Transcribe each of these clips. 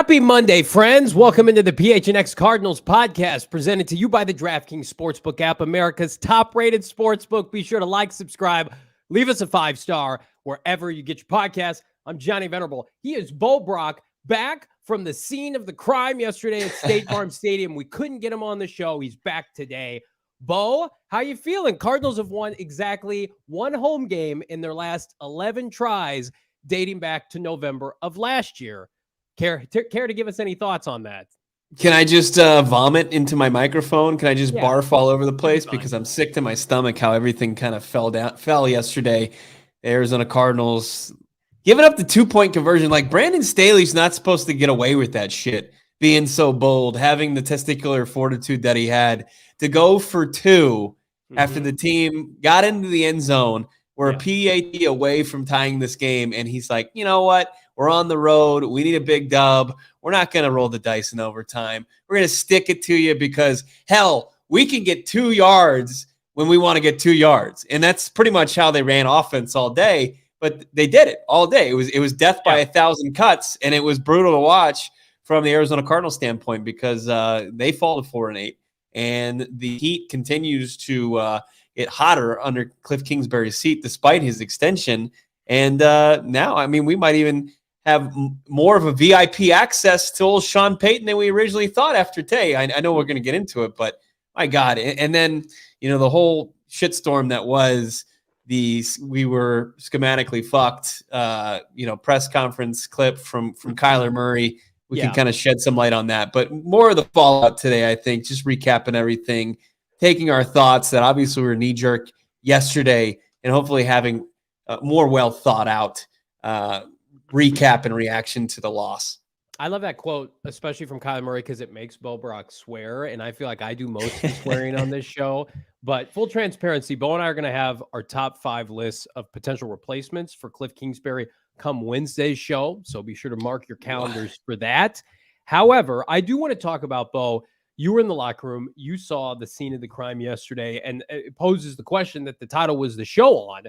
Happy Monday, friends. Welcome into the PHNX Cardinals podcast, presented to you by the DraftKings Sportsbook app, America's top-rated sportsbook. Be sure to like, subscribe, leave us a 5-star wherever you get your podcasts. I'm Johnny Venerable. He is Bo Brock, back from the scene of the crime yesterday at State Farm Stadium. We couldn't get him on the show. He's back today. Bo, how you feeling? Cardinals have won exactly one home game in their last 11 tries, dating back to November of last year. Care to give us any thoughts on that? Can I just vomit into my microphone? Can I just barf all over the place? Because I'm sick to my stomach how everything kind of fell yesterday. The Arizona Cardinals giving up the 2-point conversion. Like, Brandon Staley's not supposed to get away with that shit, being so bold, having the testicular fortitude that he had to go for two after the team got into the end zone. We're a PAT away from tying this game, and he's like, you know what? We're on the road. We need a big dub. We're not going to roll the dice in overtime. We're going to stick it to you because, hell, we can get 2 yards when we want to get 2 yards. And that's pretty much how they ran offense all day, but they did it all day. It was death by 1,000 cuts, and it was brutal to watch from the Arizona Cardinals standpoint because they fall to 4-8, and the heat continues to get hotter under Kliff Kingsbury's seat despite his extension. And now, I mean, we might even have more of a VIP access to old Sean Payton than we originally thought after today. I know we're going to get into it, but my God. And then, the whole shitstorm that was we were schematically fucked, press conference clip from Kyler Murray. We can kind of shed some light on that, but more of the fallout today, I think, just recapping everything, taking our thoughts that obviously were knee-jerk yesterday, and hopefully having more well thought out recap and reaction to the loss. I love that quote, especially from Kyler Murray, because it makes Bo Brock swear, and I feel like I do most of the swearing on this show. But full transparency, Bo and I are going to have our top 5 lists of potential replacements for Kliff Kingsbury come Wednesday's show, so be sure to mark your calendars for that. However, I do want to talk about, Bo, you were in the locker room, you saw the scene of the crime yesterday, and it poses the question that the title was the show on.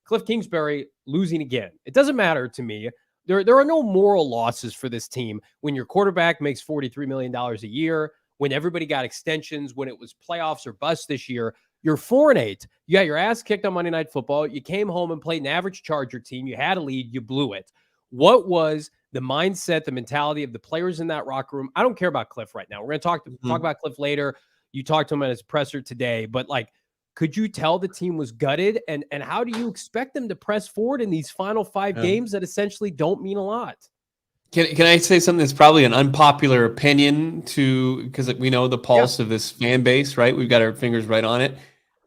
Kliff Kingsbury losing again. It doesn't matter to me. There are no moral losses for this team when your quarterback makes $43 million a year, when everybody got extensions, when it was playoffs or bust this year. You're 4-8. You got your ass kicked on Monday Night Football. You came home and played an average Charger team. You had a lead. You blew it. What was the mindset, the mentality of the players in that locker room? I don't care about Kliff right now. We're going to talk about Kliff later. You talked to him at his presser today, but could you tell the team was gutted? And how do you expect them to press forward in these final 5 games that essentially don't mean a lot? Can I say something that's probably an unpopular opinion because we know the pulse of this fan base, right? We've got our fingers right on it.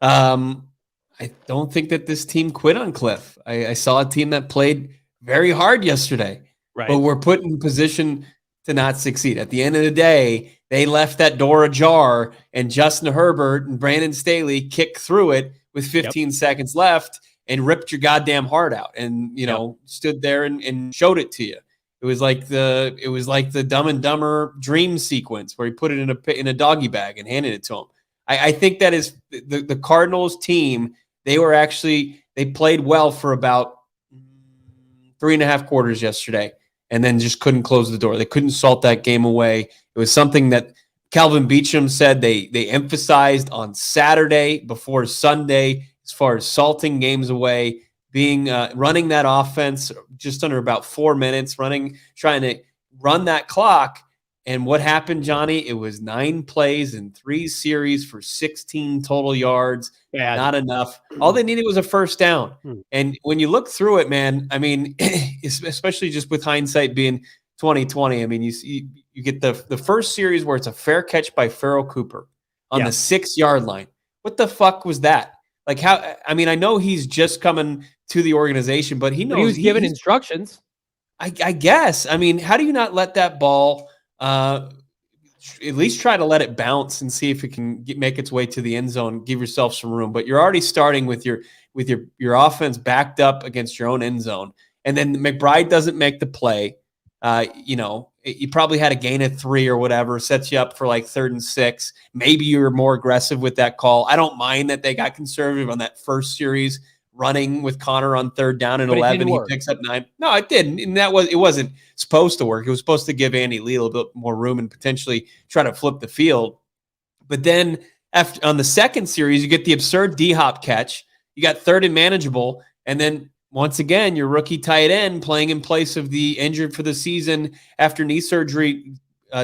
I don't think that this team quit on Kliff. I saw a team that played very hard yesterday, but we're put in position to not succeed. At the end of the day, they left that door ajar, and Justin Herbert and Brandon Staley kicked through it with 15 seconds left and ripped your goddamn heart out, and stood there and showed it to you. It was like the Dumb and Dumber dream sequence where he put it in a doggy bag and handed it to him. I think that is the Cardinals team. They played well for about 3.5 quarters yesterday, and then just couldn't close the door. They couldn't salt that game away. It was something that Calvin Beachum said they emphasized on Saturday before Sunday as far as salting games away, running that offense just under about 4 minutes, trying to run that clock. And what happened, Johnny? It was 9 plays in 3 series for 16 total yards. Not enough. All they needed was a first down. And when you look through it, man, I mean, especially just with hindsight being 2020, I mean, you get the first series where it's a fair catch by Farrell Cooper on the 6-yard line. What the fuck was that? Like, how? I mean, I know he's just coming to the organization, but he knows he was given instructions. I guess. I mean, how do you not let that ball? At least try to let it bounce and see if it can make its way to the end zone. Give yourself some room, but you're already starting with your offense backed up against your own end zone, and then McBride doesn't make the play. You probably had a gain of 3 or whatever, sets you up for like 3rd and 6. Maybe you were more aggressive with that call. I don't mind that they got conservative on that first series, running with Connor on 3rd down and But it 11. didn't He work. picks up 9. No, it didn't. And it wasn't supposed to work. It was supposed to give Andy Lee a little bit more room and potentially try to flip the field. But then after on the second series, you get the absurd D-hop catch. You got 3rd and manageable. And then once again, your rookie tight end playing in place of the injured for the season after knee surgery,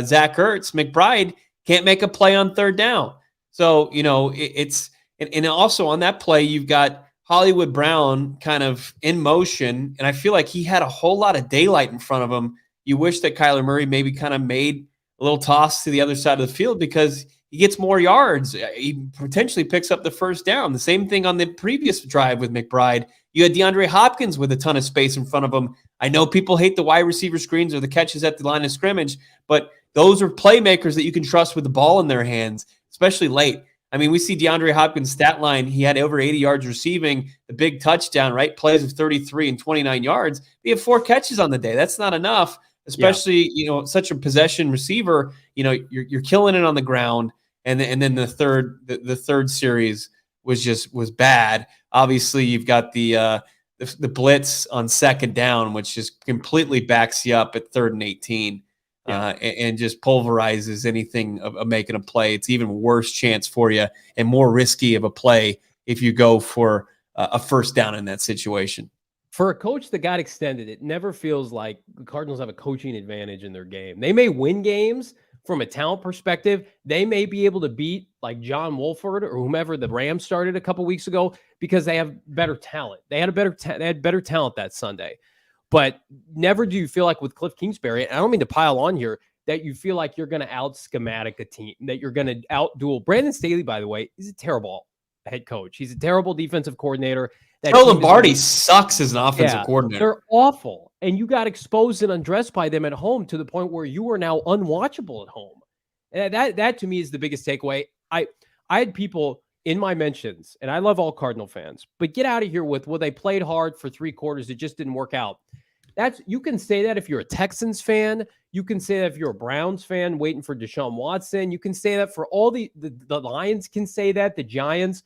Zach Ertz, McBride, can't make a play on 3rd down. So, and also on that play, you've got Hollywood Brown kind of in motion, and I feel like he had a whole lot of daylight in front of him. You wish that Kyler Murray maybe kind of made a little toss to the other side of the field because he gets more yards. He potentially picks up the 1st down. The same thing on the previous drive with McBride. You had DeAndre Hopkins with a ton of space in front of him. I know people hate the wide receiver screens or the catches at the line of scrimmage, but those are playmakers that you can trust with the ball in their hands, especially late. I mean, we see DeAndre Hopkins' stat line. He had over 80 yards receiving, the big touchdown, right? Plays of 33 and 29 yards. He had 4 catches on the day. That's not enough, especially, such a possession receiver. You're killing it on the ground. And then the third series was bad. Obviously, you've got the blitz on 2nd down, which just completely backs you up at 3rd and 18. And just pulverizes anything of making a play. It's even worse chance for you and more risky of a play if you go for a 1st down in that situation. For a coach that got extended, it never feels like the Cardinals have a coaching advantage in their game. They may win games from a talent perspective. They may be able to beat like John Wolford or whomever the Rams started a couple weeks ago because they have better talent. They had better talent that Sunday. But never do you feel like with Kliff Kingsbury, and I don't mean to pile on here, that you feel like you're going to out-schematic a team, that you're going to out-duel. Brandon Staley, by the way, is a terrible head coach. He's a terrible defensive coordinator. Joe Lombardi sucks as an offensive coordinator. They're awful. And you got exposed and undressed by them at home to the point where you are now unwatchable at home. And that to me is the biggest takeaway. I had people in my mentions, and I love all Cardinal fans, but get out of here with, well, they played hard for 3 quarters. It just didn't work out. You can say that if you're a Texans fan. You can say that if you're a Browns fan waiting for Deshaun Watson. You can say that for all the Lions can say that, the Giants.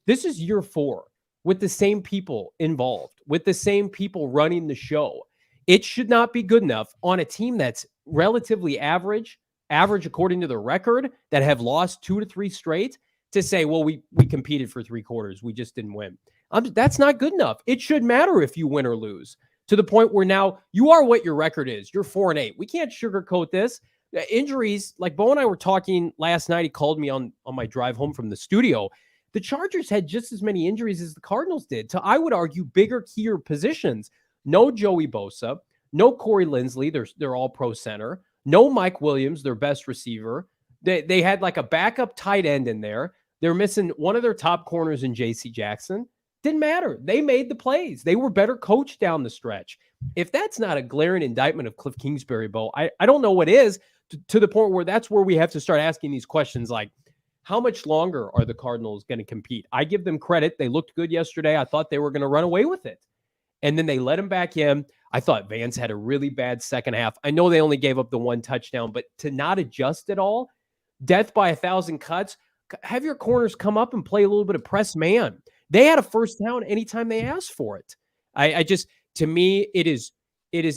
This is year 4 with the same people involved, with the same people running the show. It should not be good enough on a team that's relatively average according to the record, that have lost 2 to 3 straight, to say, well, we competed for 3 quarters. We just didn't win. That's not good enough. It should matter if you win or lose, to the point where now you are what your record is. You're 4-8. We can't sugarcoat this. Injuries, like Bo and I were talking last night. He called me on my drive home from the studio. The Chargers had just as many injuries as the Cardinals did, to, I would argue, bigger, keyer positions. No Joey Bosa, no Corey Linsley. They're all pro center. No Mike Williams, their best receiver. They had like a backup tight end in there. They're missing one of their top corners in J.C. Jackson. Didn't matter. They made the plays. They were better coached down the stretch. If that's not a glaring indictment of Kliff Kingsbury, Bo, I don't know what is, to the point where that's where we have to start asking these questions like, how much longer are the Cardinals going to compete? I give them credit. They looked good yesterday. I thought they were going to run away with it. And then they let him back in. I thought Vance had a really bad second half. I know they only gave up the 1 touchdown, but to not adjust at all, death by 1,000 cuts, have your corners come up and play a little bit of press man. They had a 1st down anytime they asked for it. I just, to me, it is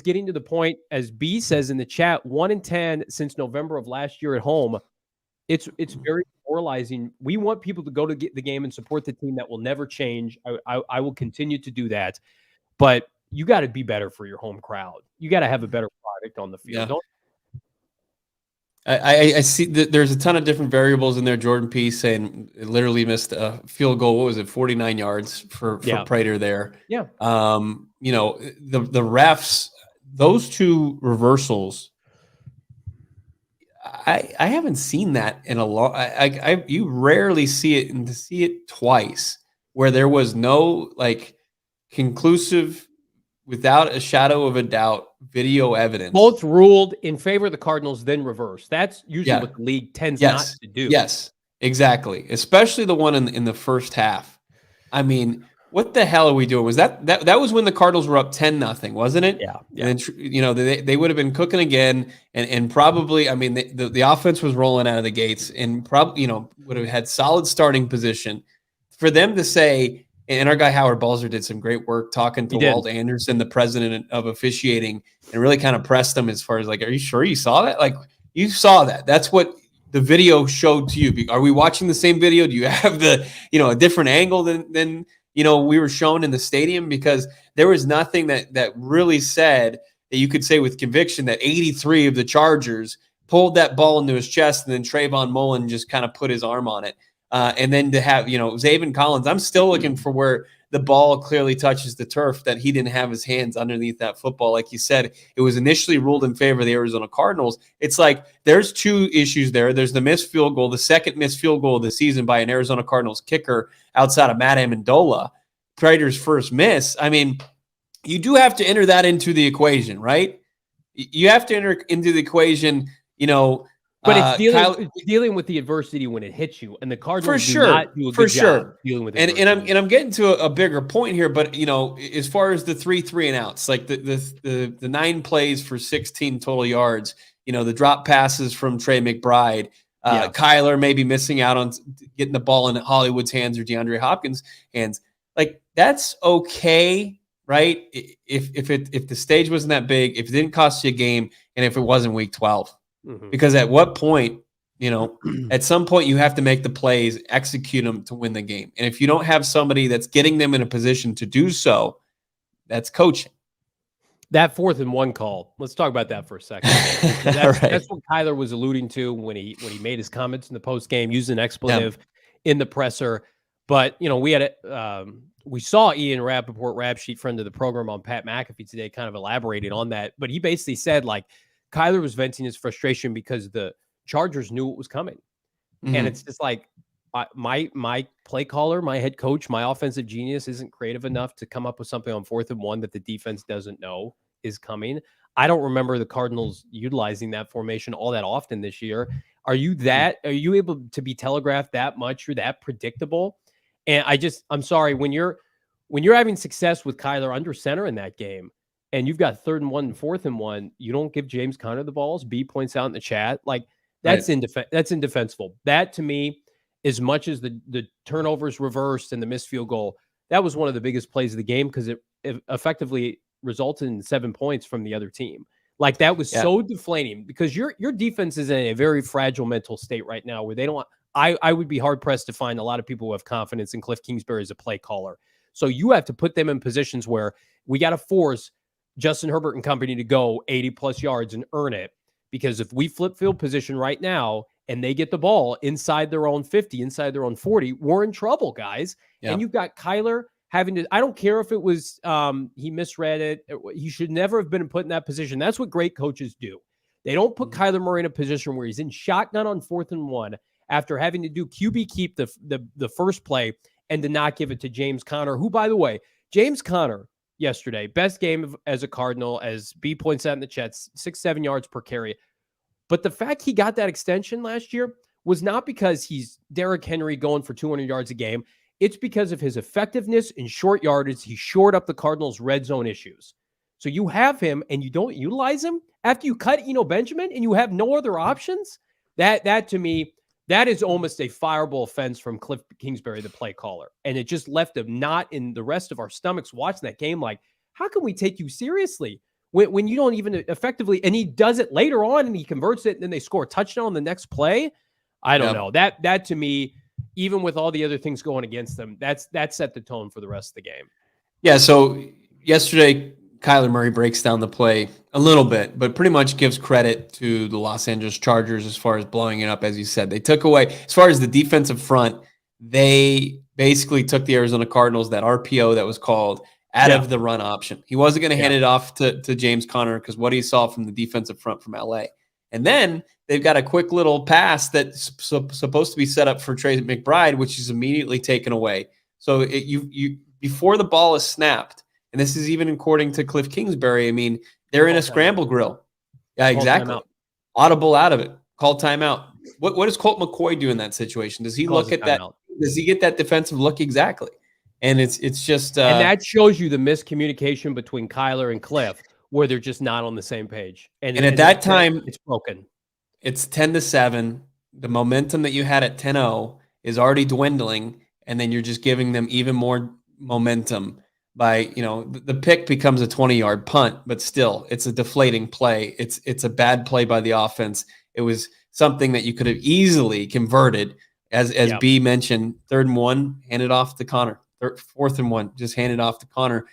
getting to the point, as B says in the chat, 1-10 since November of last year at home. It's very demoralizing. We want people to go to the game and support the team. That will never change. I will continue to do that. But you got to be better for your home crowd. You got to have a better product on the field. Yeah. I see that there's a ton of different variables in there. Jordan P saying it literally missed a field goal. What was it? 49 yards for Prater there. Yeah. The refs, those 2 reversals, I haven't seen that in a long. You rarely see it, and to see it twice where there was no like conclusive, without a shadow of a doubt, video evidence. Both ruled in favor of the Cardinals, then reversed. That's usually what the league tends not to do. Yes, exactly. Especially the one in the first half. I mean, what the hell are we doing? Was that was when the Cardinals were up 10-0, wasn't it? Yeah. And then, they would have been cooking again, and probably, I mean, the offense was rolling out of the gates, and probably, would have had solid starting position. For them to say, And our guy Howard Balzer did some great work talking to Walt Anderson, the president of officiating, and really kind of pressed him as far as like, are you sure you saw that? Like, you saw that. That's what the video showed to you. Are we watching the same video? Do you have the, a different angle than we were shown in the stadium? Because there was nothing that really said that you could say with conviction that 83 of the Chargers pulled that ball into his chest and then Trayvon Mullen just kind of put his arm on it. And then to have, Zaven Collins, I'm still looking for where the ball clearly touches the turf, that he didn't have his hands underneath that football. Like you said, it was initially ruled in favor of the Arizona Cardinals. It's like there's two issues there. There's the missed field goal, the second missed field goal of the season by an Arizona Cardinals kicker outside of Matt Amendola, Prater's first miss. I mean, you do have to enter that into the equation, right? You have to enter into the equation, But it's dealing with the adversity when it hits you, and the Cardinals do not do a good job dealing with it. And I'm getting to a bigger point here, but as far as the 3 and outs, like the 9 plays for 16 total yards, the drop passes from Trey McBride, Kyler maybe missing out on getting the ball in Hollywood's hands or DeAndre Hopkins' hands, like that's okay, right? If the stage wasn't that big, if it didn't cost you a game, and if it wasn't week 12. Because at what point, at some point you have to make the plays, execute them to win the game. And if you don't have somebody that's getting them in a position to do so, that's coaching. That 4th and 1 call. Let's talk about that for a second. That's what Kyler was alluding to when he made his comments in the post game, used an expletive in the presser. But we saw Ian Rappaport, rap sheet friend of the program, on Pat McAfee today, kind of elaborated on that. But he basically said, like, Kyler was venting his frustration because the Chargers knew it was coming. And it's just like, my play caller, my head coach, my offensive genius isn't creative enough to come up with something on 4th and 1 that the defense doesn't know is coming. I don't remember the Cardinals utilizing that formation all that often this year. Are you able to be telegraphed that much? You're that predictable? And I'm sorry, when you're having success with Kyler under center in that game, and you've got 3rd and 1 and 4th and 1, you don't give James Conner the balls. B points out in the chat, like that's that's indefensible. That, to me, as much as the turnovers reversed and the missed field goal, that was one of the biggest plays of the game because it effectively resulted in 7 points from the other team. Like, that was so deflating because your defense is in a very fragile mental state right now where they don't. I would be hard pressed to find a lot of people who have confidence in Kliff Kingsbury as a play caller. So you have to put them in positions where we got to force Justin Herbert and company to go 80+ yards and earn it. Because if we flip field position right now and they get the ball inside their own 50, inside their own 40, we're in trouble, guys. Yeah. And you've got Kyler having to, I don't care if it was, he misread it. He should never have been put in that position. That's what great coaches do. They don't put Kyler Murray in a position where he's in shotgun on 4th and 1 after having to do QB keep the first play and to not give it to James Conner, who, by the way, James Conner, yesterday, best game as a Cardinal, as B points out in the chat, 6-7 yards per carry. But the fact he got that extension last year was not because he's Derrick Henry going for 200 yards a game. It's because of his effectiveness in short yardage. He shored up the Cardinals' red zone issues. So you have him and you don't utilize him after you cut Benjamin and you have no other options. That to me, that is almost a fireable offense from Kliff Kingsbury, the play caller. And it just left a knot in the rest of our stomachs watching that game. Like, how can we take you seriously when you don't even effectively, and he does it later on and he converts it and then they score a touchdown on the next play. I don't know. That to me, even with all the other things going against them, that set the tone for the rest of the game. Yeah. So yesterday, Kyler Murray breaks down the play a little bit, but pretty much gives credit to the Los Angeles Chargers as far as blowing it up, as you said. They took away, as far as the defensive front, they basically took the Arizona Cardinals, that RPO that was called, out of the run option. He wasn't going to hand it off to James Conner because what he saw from the defensive front from LA. And then they've got a quick little pass that's supposed to be set up for Trey McBride, which is immediately taken away. So you before the ball is snapped, and this is even according to Kliff Kingsbury, I mean, they're in a scramble grill. Yeah, exactly. Audible out of it. Call timeout. What does Colt McCoy do in that situation? Does he look at that? Does he get that defensive look? Exactly. And it's just and that shows you the miscommunication between Kyler and Kliff, where they're just not on the same page. And at that time, it's broken. It's 10-7. The momentum that you had at 10-0 is already dwindling, and then you're just giving them even more momentum by, the pick becomes a 20-yard punt, but still it's a deflating play. It's a bad play by the offense. It was something that you could have easily converted, as B mentioned. 3rd and 1, hand it off to Connor. 4th and 1, just hand it off to Connor.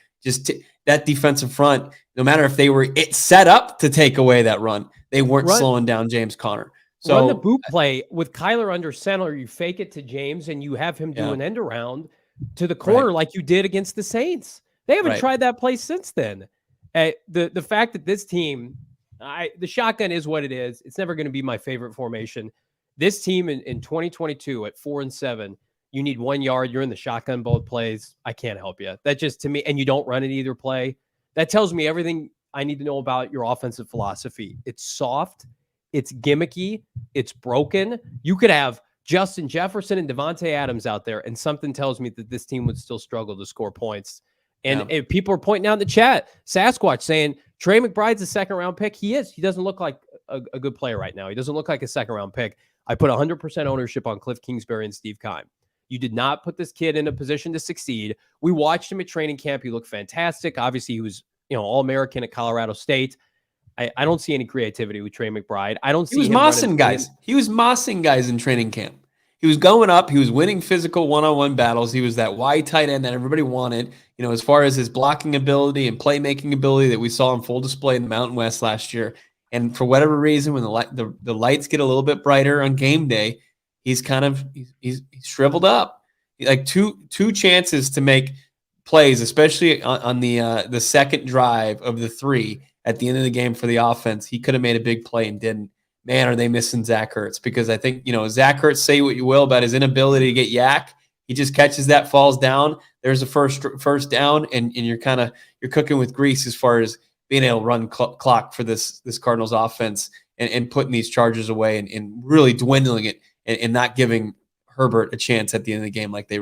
That defensive front, no matter if they were set up to take away that run, they weren't slowing down James Conner. So run the boot play with Kyler under center. You fake it to James and you have him do an end around to the corner like you did against the Saints. They haven't tried that play since then. The fact that this team, the shotgun is what it is. It's never going to be my favorite formation. This team in 2022 at 4-7, you need 1 yard. You're in the shotgun both plays. I can't help you. That just, to me, and you don't run it either play. That tells me everything I need to know about your offensive philosophy. It's soft. It's gimmicky. It's broken. You could have Justin Jefferson and Devontae Adams out there, and something tells me that this team would still struggle to score points. And people are pointing out in the chat, Sasquatch saying Trey McBride's a 2nd-round pick. He is. He doesn't look like a good player right now. He doesn't look like a 2nd-round pick. I put 100% ownership on Kliff Kingsbury and Steve Keim. You did not put this kid in a position to succeed. We watched him at training camp. He looked fantastic. Obviously, he was, All-American at Colorado State. I don't see any creativity with Trey McBride. I don't see He was mossing guys. He was mossing guys in training camp. He was going up. He was winning physical one-on-one battles. He was that wide tight end that everybody wanted. As far as his blocking ability and playmaking ability that we saw on full display in the Mountain West last year. And for whatever reason, when the lights get a little bit brighter on game day, he's shriveled up. Like two chances to make plays, especially on the second drive of the 3 at the end of the game for the offense. He could have made a big play and didn't. Man, are they missing Zach Ertz? Because I think, Zach Ertz, say what you will about his inability to get yak. He just catches that, falls down. There's a first down, and you're cooking with grease as far as being able to run clock for this Cardinals offense and putting these Chargers away and really dwindling it and not giving Herbert a chance at the end of the game like they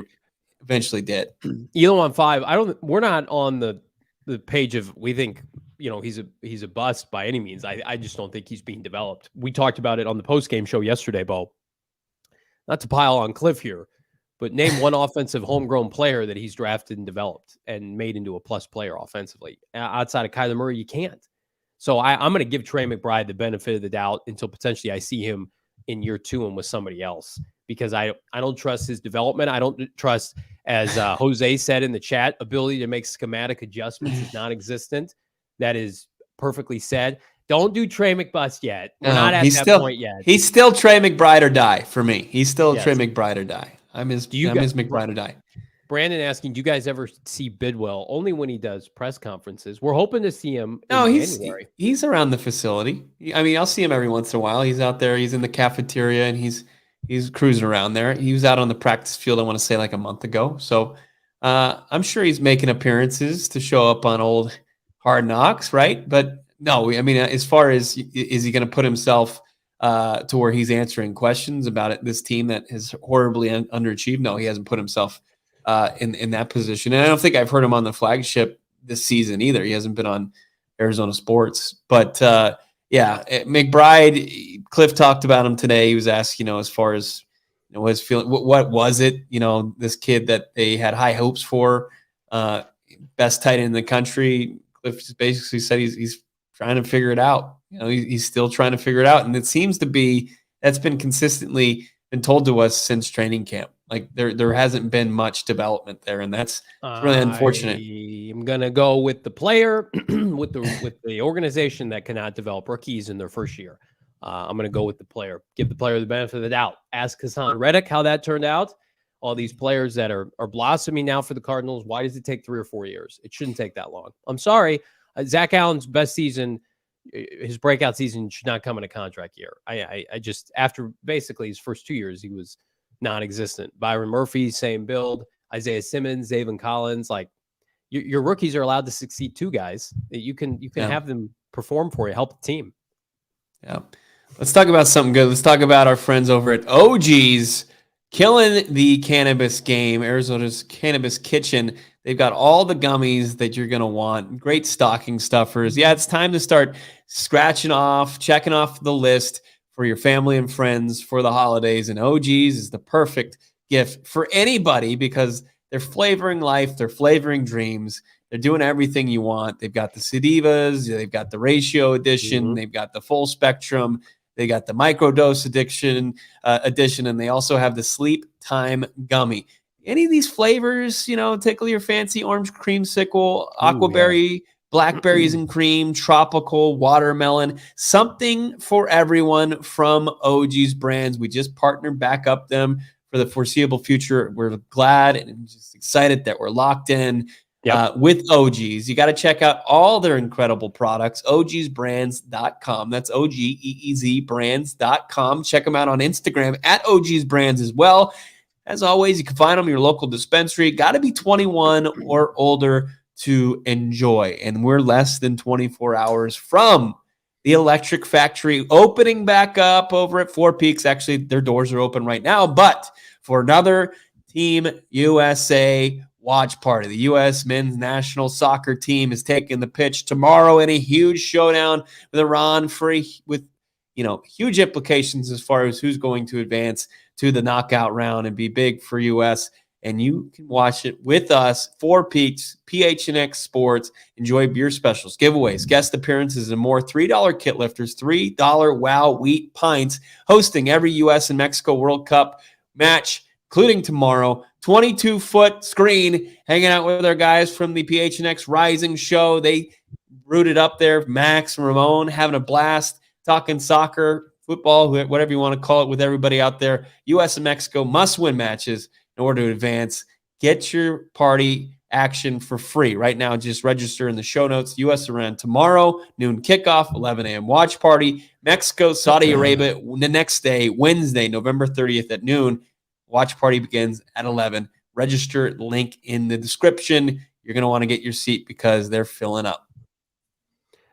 eventually did. Elo on 5. We're not on the page of, we think, he's a bust by any means. I just don't think he's being developed. We talked about it on the post-game show yesterday, Bo. Not to pile on Kliff here, but name one offensive homegrown player that he's drafted and developed and made into a plus player offensively. Outside of Kyler Murray, you can't. So I'm going to give Trey McBride the benefit of the doubt until potentially I see him in year 2 and with somebody else, because I don't trust his development. I don't trust, as Jose said in the chat, ability to make schematic adjustments is non-existent. That is perfectly said. Don't do Trey McBust yet. We're not at that point yet. He's still Trey McBride or die for me. He's still Trey McBride or die. I'm his McBride or die. Brandon asking, do you guys ever see Bidwell? Only when he does press conferences. We're hoping to see him in January. He's around the facility. I mean, I'll see him every once in a while. He's out there. He's in the cafeteria, and he's cruising around there. He was out on the practice field, I want to say, like a month ago. So I'm sure he's making appearances to show up on old Hard Knocks, right? But no, I mean, as far as is he going to put himself to where he's answering questions about this team that has horribly underachieved? No, he hasn't put himself in that position. And I don't think I've heard him on the flagship this season either. He hasn't been on Arizona Sports. But McBride, Kliff talked about him today. He was asked, as far as his feeling, what was it? This kid that they had high hopes for, best tight end in the country. Kliff just basically said he's trying to figure it out. He's still trying to figure it out. And it seems to be that's been consistently been told to us since training camp. Like there hasn't been much development there, and that's really unfortunate. I'm gonna go with the player, with the organization that cannot develop rookies in their first year. I'm gonna go with the player. Give the player the benefit of the doubt. Ask Hassan Reddick how that turned out. All these players that are blossoming now for the Cardinals. Why does it take 3 or 4 years? It shouldn't take that long. I'm sorry. Zach Allen's best season, his breakout season, should not come in a contract year. I just, after basically his first 2 years, he was non-existent. Byron Murphy, same build. Isaiah Simmons, Zaven Collins, like your rookies are allowed to succeed too, guys. You can have them perform for you, help the team. Yeah. Let's talk about something good. Let's talk about our friends over at OG's, killing the cannabis game. Arizona's Cannabis Kitchen. They've got all the gummies that you're going to want. Great stocking stuffers. Yeah, it's time to start checking off the list for your family and friends for the holidays. And OG's is the perfect gift for anybody because They're flavoring life. They're flavoring dreams. They're doing everything you want. They've got the Sedivas. They've got the ratio edition. They've got the full spectrum. They got the microdose edition, and they also have the sleep time gummy. Any of these flavors, tickle your fancy: orange creamsicle, aquaberry, blackberries and cream, tropical, watermelon, something for everyone from OG's Brands. We just partnered back up them for the foreseeable future. We're glad and just excited that we're locked in with OG's. You got to check out all their incredible products, ogsbrands.com. That's OGEEZ brands.com. Check them out on Instagram at OG's Brands as well. As always, you can find them in your local dispensary. Got to be 21 or older to enjoy. And we're less than 24 hours from the Electric Factory opening back up over at Four Peaks. Actually, their doors are open right now, but for another Team USA watch party. The U.S. men's national soccer team is taking the pitch tomorrow in a huge showdown with Iran with huge implications as far as who's going to advance to the knockout round and be big for U.S. And you can watch it with us, Four Peaks, PHNX Sports. Enjoy beer specials, giveaways, guest appearances, and more. $3 kit lifters, $3 Wow Wheat pints, hosting every U.S. and Mexico World Cup match, including tomorrow. 22-foot screen, hanging out with our guys from the PHNX Rising show. They rooted up there, Max and Ramon, having a blast, talking soccer, football, whatever you want to call it, with everybody out there. U.S. and Mexico must-win matches in order to advance. Get your party action for free. Right now, just register in the show notes. U.S. Iran tomorrow, noon kickoff, 11 a.m. watch party. Mexico, Saudi Arabia, the next day, Wednesday, November 30th at noon. Watch party begins at 11. Register, link in the description. You're going to want to get your seat because they're filling up.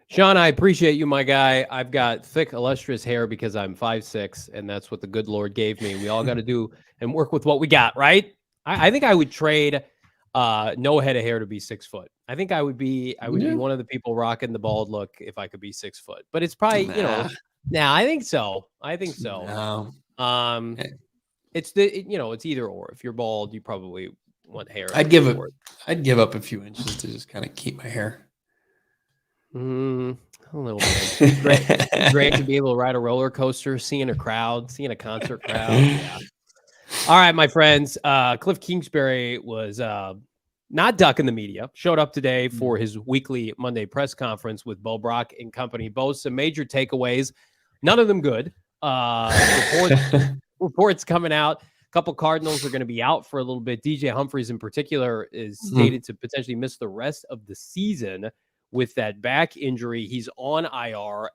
Sean, I appreciate you, my guy. I've got thick, illustrious hair because I'm 5'6", and that's what the good Lord gave me. We all got to do and work with what we got, right? I think I would trade no head of hair to be 6 foot. I think I would be one of the people rocking the bald look if I could be 6 foot. But it's probably, I think so. No. It's it's either or. If you're bald, you probably want hair. I'd give up a few inches to just kind of keep my hair. A little bit. Great to be able to ride a roller coaster, seeing a concert crowd. Yeah. All right, my friends. Kliff Kingsbury was not ducking the media. Showed up today for his weekly Monday press conference with Bo Brock and company. Both some major takeaways, none of them good. Reports coming out. A couple Cardinals are going to be out for a little bit. DJ Humphries in particular is stated to potentially miss the rest of the season with that back injury. He's on IR.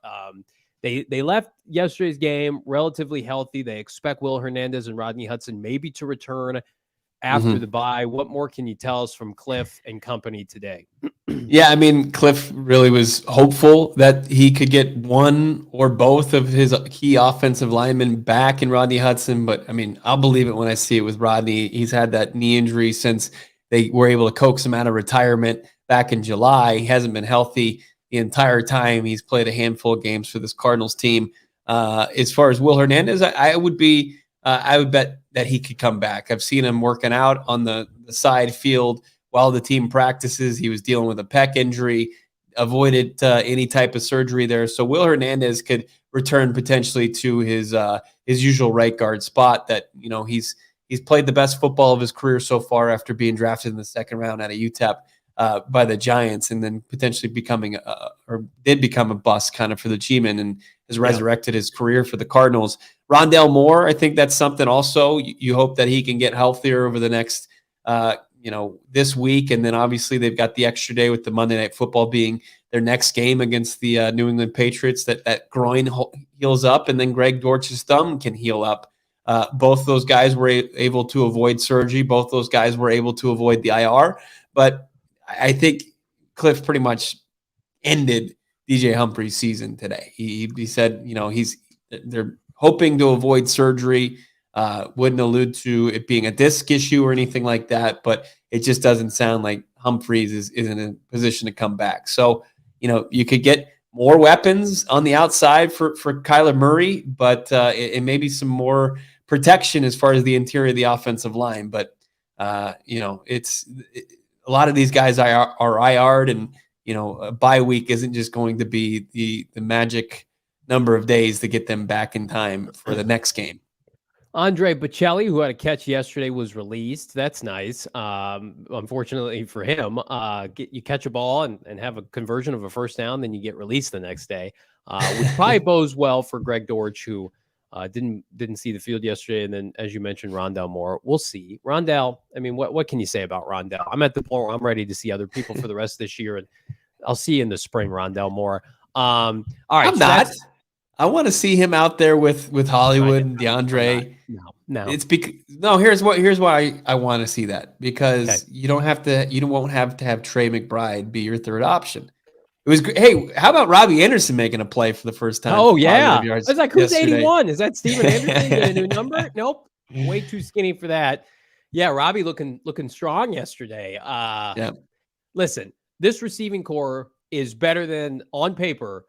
They left yesterday's game relatively healthy. They expect Will Hernandez and Rodney Hudson maybe to return after the bye. What more can you tell us from Kliff and company today? Yeah, I mean, Kliff really was hopeful that he could get one or both of his key offensive linemen back in Rodney Hudson. But, I mean, I'll believe it when I see it with Rodney. He's had that knee injury since they were able to coax him out of retirement back in July. He hasn't been healthy the entire time. He's played a handful of games for this Cardinals team. As far as Will Hernandez, I would bet that he could come back. I've seen him working out on the side field while the team practices. He was dealing with a pec injury, avoided any type of surgery there. So Will Hernandez could return potentially to his usual right guard spot that, he's played the best football of his career so far after being drafted in the second round out of UTEP by the Giants, and then potentially become a bust kind of for the G-men, and has resurrected his career for the Cardinals. Rondale Moore, I think that's something also. You hope that he can get healthier over the next, this week. And then obviously they've got the extra day with the Monday Night Football being their next game against the New England Patriots, that groin heals up, and then Greg Dortch's thumb can heal up. Both those guys were able to avoid surgery. Both those guys were able to avoid the IR. But I think Kliff pretty much ended DJ Humphries' season today. He said, they're hoping to avoid surgery. Wouldn't allude to it being a disc issue or anything like that, but it just doesn't sound like Humphries is in a position to come back. So, you could get more weapons on the outside for Kyler Murray, but it may be some more protection as far as the interior of the offensive line. But It's a lot of these guys are IR'd, and a bye week isn't just going to be the magic number of days to get them back in time for the next game. Andre Bocelli, who had a catch yesterday, was released. That's nice. Unfortunately for him, you catch a ball and have a conversion of a first down, then you get released the next day, which probably bodes well for Greg Dortch, who didn't see the field yesterday. And then, as you mentioned, Rondell Moore. We'll see. Rondell, I mean, what can you say about Rondell? I'm at the point where I'm ready to see other people for the rest of this year, and I'll see you in the spring, Rondell Moore. All right. I'm not. I want to see him out there with Hollywood and DeAndre. No. It's because here's why I want to see that, because you won't have to have Trey McBride be your third option. It was hey, how about Robbie Anderson making a play for the first time? Oh yeah, I was like, who's yesterday? 81? Is that Steven Anderson get a new number? Nope, way too skinny for that. Yeah, Robbie looking strong yesterday. Listen, this receiving core is better than on paper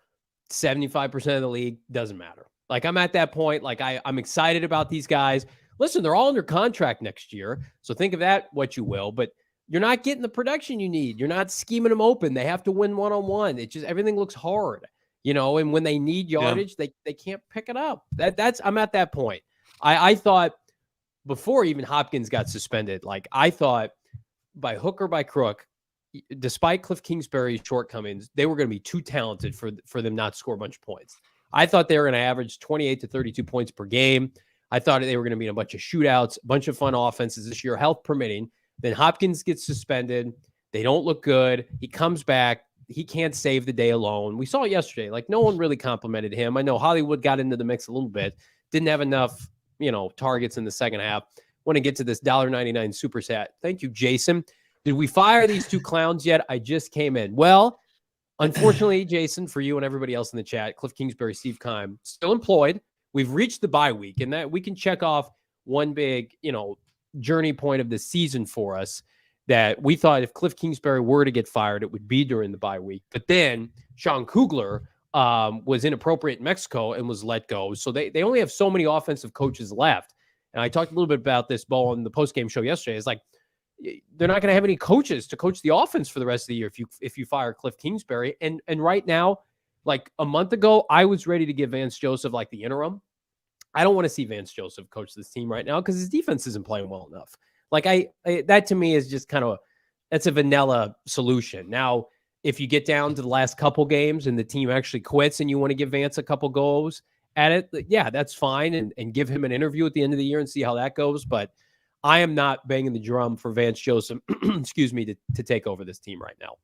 75% of the league. Doesn't matter. Like, I'm at that point. Like, I'm excited about these guys. Listen, they're all under contract next year, so think of that what you will. But you're not getting the production you need. You're not scheming them open. They have to win one-on-one. It just, everything looks hard, and when they need yardage, they can't pick it up. I'm at that point. I thought before even Hopkins got suspended, like, I thought by hook or by crook, despite Kliff Kingsbury's shortcomings, they were going to be too talented for them not to score a bunch of points. I thought they were going to average 28 to 32 points per game. I thought they were going to be in a bunch of shootouts, a bunch of fun offenses this year, health permitting. Then Hopkins gets suspended. They don't look good. He comes back. He can't save the day alone. We saw it yesterday. Like, no one really complimented him. I know Hollywood got into the mix a little bit. Didn't have enough, targets in the second half. Want to get to this $1.99 super chat. Thank you, Jason. Did we fire these two clowns yet? I just came in. Well, unfortunately, Jason, for you and everybody else in the chat, Kliff Kingsbury, Steve Keim, still employed. We've reached the bye week, and that we can check off one big, journey point of the season for us, that we thought if Kliff Kingsbury were to get fired, it would be during the bye week. But then Sean Kugler was inappropriate in Mexico and was let go. So they only have so many offensive coaches left. And I talked a little bit about this, Bo, on the post-game show yesterday. It's like, they're not going to have any coaches to coach the offense for the rest of the year if you fire Kliff Kingsbury. And right now, like a month ago, I was ready to give Vance Joseph like the interim. I don't want to see Vance Joseph coach this team right now because his defense isn't playing well enough. Like, that to me is just that's a vanilla solution. Now, if you get down to the last couple games and the team actually quits and you want to give Vance a couple goes at it, yeah, that's fine. And give him an interview at the end of the year and see how that goes. But I am not banging the drum for Vance Joseph, to take over this team right now.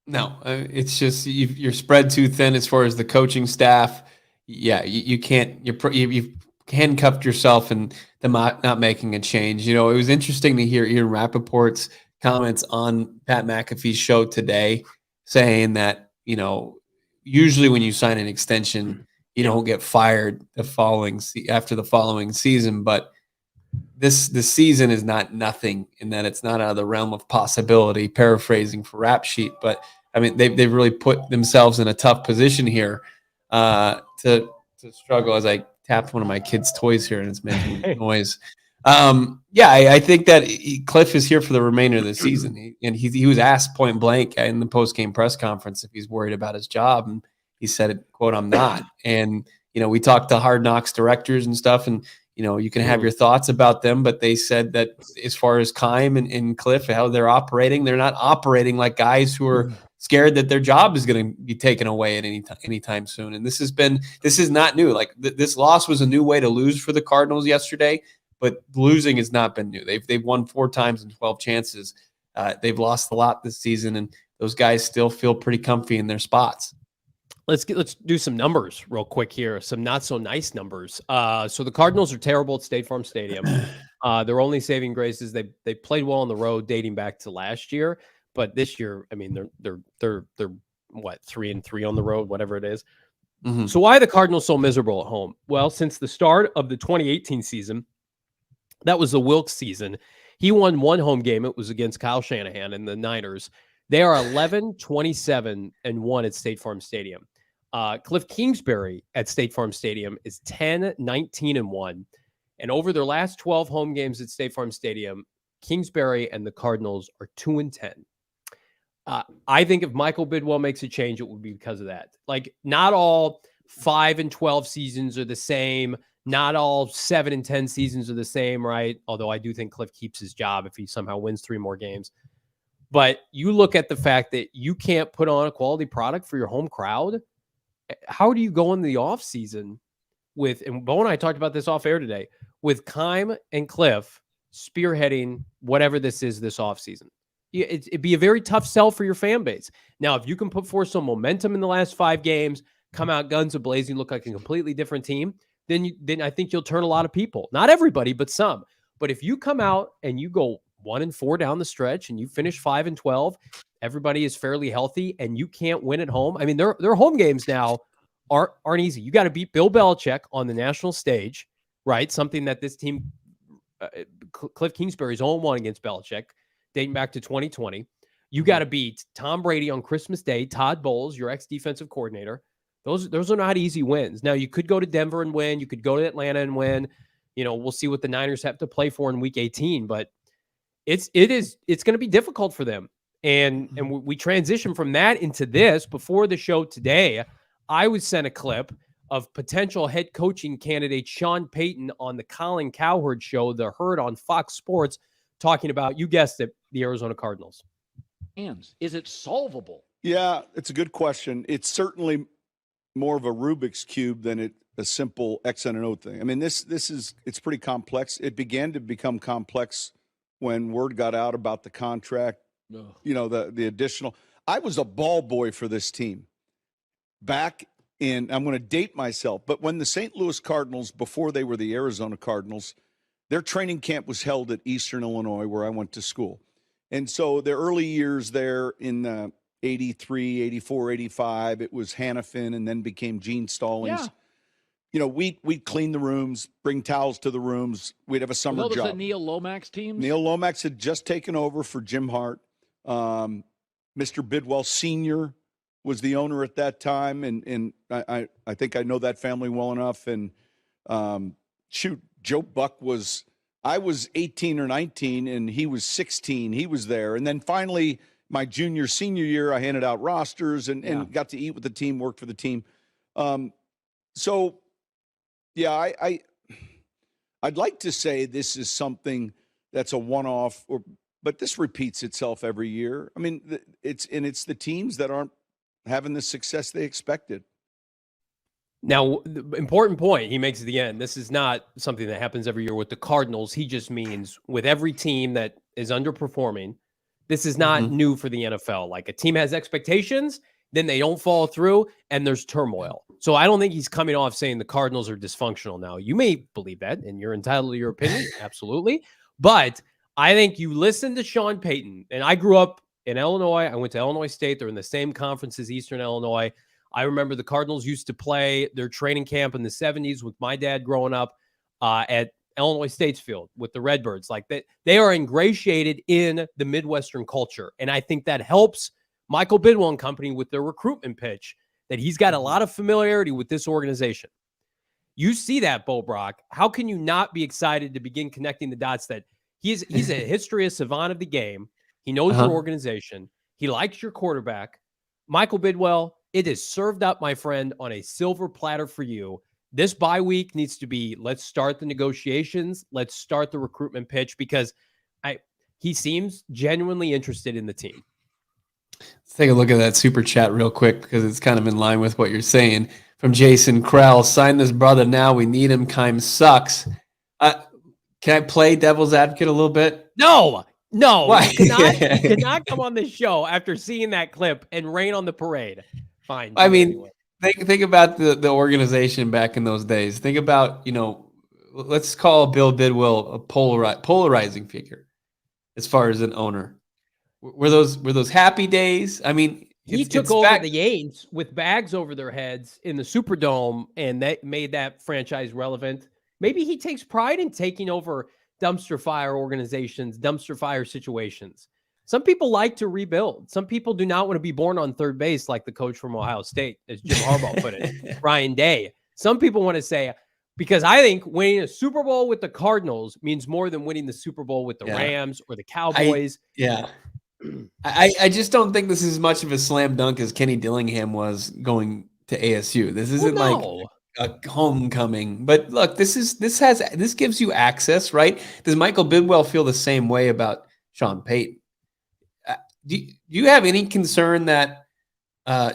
No, it's just you're spread too thin as far as the coaching staff. Yeah, you can't. You've handcuffed yourself and them not making a change. It was interesting to hear Ian Rappaport's comments on Pat McAfee's show today, saying that usually when you sign an extension, you don't get fired after the following season, but this season is not nothing in that it's not out of the realm of possibility, paraphrasing for Rap Sheet. But I mean, they've really put themselves in a tough position here to struggle. As I tapped one of my kids' toys here and it's making noise. I think that Kliff is here for the remainder of the season. And he was asked point blank in the post-game press conference if he's worried about his job. And he said, quote, "I'm not." And, we talked to Hard Knocks directors and stuff, and you can have your thoughts about them, but they said that as far as Keim and Kliff, how they're operating, they're not operating like guys who are scared that their job is going to be taken away at anytime soon. And this is not new. Like this loss was a new way to lose for the Cardinals yesterday, but losing has not been new. They've won 4 times in 12 chances. They've lost a lot this season, and those guys still feel pretty comfy in their spots. Let's do some numbers real quick here. Some not so nice numbers. So the Cardinals are terrible at State Farm Stadium. Their only saving grace is they played well on the road dating back to last year, but this year, I mean, they're what, 3-3 on the road, whatever it is. Mm-hmm. So why are the Cardinals so miserable at home? Well, since the start of the 2018 season, that was the Wilkes season. He won one home game. It was against Kyle Shanahan and the Niners. They are 11-27-1 at State Farm Stadium. Kliff Kingsbury at State Farm Stadium is 10-19-1. And over their last 12 home games at State Farm Stadium, Kingsbury and the Cardinals are 2-10. I think if Michael Bidwell makes a change, it would be because of that. Like, not all 5-12 seasons are the same. Not all 7-10 seasons are the same, right? Although I do think Kliff keeps his job if he somehow wins 3 more games. But you look at the fact that you can't put on a quality product for your home crowd. How do you go into the offseason with, and Bo and I talked about this off air today, with Keim and Kliff spearheading whatever this is this offseason? It'd be a very tough sell for your fan base. Now, if you can put forth some momentum in the last 5 games, come out guns a-blazing, look like a completely different team, then I think you'll turn a lot of people. Not everybody, but some. But if you come out and you go 1-4 down the stretch and you finish 5-12, everybody is fairly healthy, and you can't win at home. I mean, their home games now aren't easy. You got to beat Bill Belichick on the national stage, right? Something that this team, Kliff Kingsbury's 0-1 against Belichick, dating back to 2020. You got to beat Tom Brady on Christmas Day, Todd Bowles, your ex-defensive coordinator. Those are not easy wins. Now, you could go to Denver and win. You could go to Atlanta and win. We'll see what the Niners have to play for in Week 18, but it's going to be difficult for them. And we transition from that into this. Before the show today, I was sent a clip of potential head coaching candidate Sean Payton on the Colin Cowherd show, The Herd on Fox Sports, talking about, you guessed it, the Arizona Cardinals. Is it solvable? Yeah, it's a good question. It's certainly more of a Rubik's Cube than a simple X and an O thing. I mean, it's pretty complex. It began to become complex when word got out about the contract, the additional. I was a ball boy for this team back in, I'm going to date myself, but when the St. Louis Cardinals, before they were the Arizona Cardinals, their training camp was held at Eastern Illinois, where I went to school. And so the early years there in 83, 84, 85, it was Hannafin and then became Gene Stallings. Yeah. We'd clean the rooms, bring towels to the rooms. We'd have a summer job. Was the Neil Lomax teams? Neil Lomax had just taken over for Jim Hart. Mr. Bidwell Sr. was the owner at that time, and I think I know that family well enough. And Joe Buck I was 18 or 19, and he was 16. He was there. And then finally, my senior year, I handed out rosters and got to eat with the team, worked for the team. So, yeah, I'd like to say this is something that's a one-off, but this repeats itself every year. I mean, it's the teams that aren't having the success they expected. Now, the important point he makes at the end, this is not something that happens every year with the Cardinals. He just means with every team that is underperforming, this is not new for the NFL. Like, a team has expectations, then they don't follow through, and there's turmoil. So I don't think he's coming off saying the Cardinals are dysfunctional now. You may believe that, and you're entitled to your opinion, absolutely. But I think you listen to Sean Payton, and I grew up in Illinois. I went to Illinois State. They're in the same conference as Eastern Illinois. I remember the Cardinals used to play their training camp in the 70s with my dad growing up at Illinois State's field with the Redbirds. Like, they are ingratiated in the Midwestern culture. And I think that helps Michael Bidwell and company with their recruitment pitch, that he's got a lot of familiarity with this organization. You see that, Bo Brock. How can you not be excited to begin connecting the dots that he's a history savant of the game? He knows your organization. He likes your quarterback. Michael Bidwell, it is served up, my friend, on a silver platter for you. This bye week needs to be, let's start the negotiations. Let's start the recruitment pitch, because he seems genuinely interested in the team. Let's take a look at that super chat real quick, because it's kind of in line with what you're saying. From Jason Krell, sign this brother now. We need him. Keim sucks. Can I play devil's advocate a little bit? No. Why? You cannot come on this show after seeing that clip and rain on the parade. Fine. I mean, think about the organization back in those days. Think about, let's call Bill Bidwell a polarizing figure as far as an owner. Were those happy days? I mean, he took over the Aints with bags over their heads in the Superdome, and that made that franchise relevant. Maybe he takes pride in taking over dumpster fire organizations, dumpster fire situations. Some people like to rebuild. Some people do not want to be born on third base like the coach from Ohio State, as Jim Harbaugh put it, Ryan Day. Some people want to say, Because I think winning a Super Bowl with the Cardinals means more than winning the Super Bowl with the Yeah. Rams or the Cowboys. I just don't think this is as much of a slam dunk as Kenny Dillingham was going to ASU. This isn't like a homecoming. But look, this gives you access, right? Does Michael Bidwell feel the same way about Sean Payton? Do you have any concern that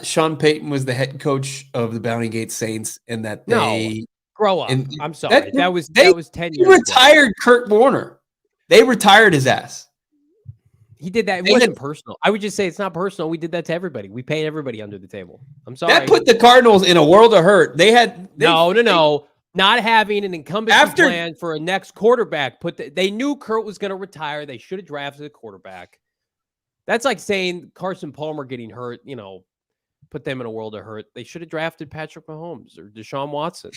Sean Payton was the head coach of the Bounty Gate Saints and that they grow up? I'm sorry. That was 10 years ago. Retired Kurt Warner. They retired his ass. He did that. It wasn't personal. I would just say it's not personal. We did that to everybody. We paid everybody under the table. I'm sorry. That put the Cardinals in a world of hurt. No. Not having an incumbency plan for a next quarterback. They knew Kurt was going to retire. They should have drafted a quarterback. That's like saying Carson Palmer getting hurt, put them in a world of hurt. They should have drafted Patrick Mahomes or Deshaun Watson.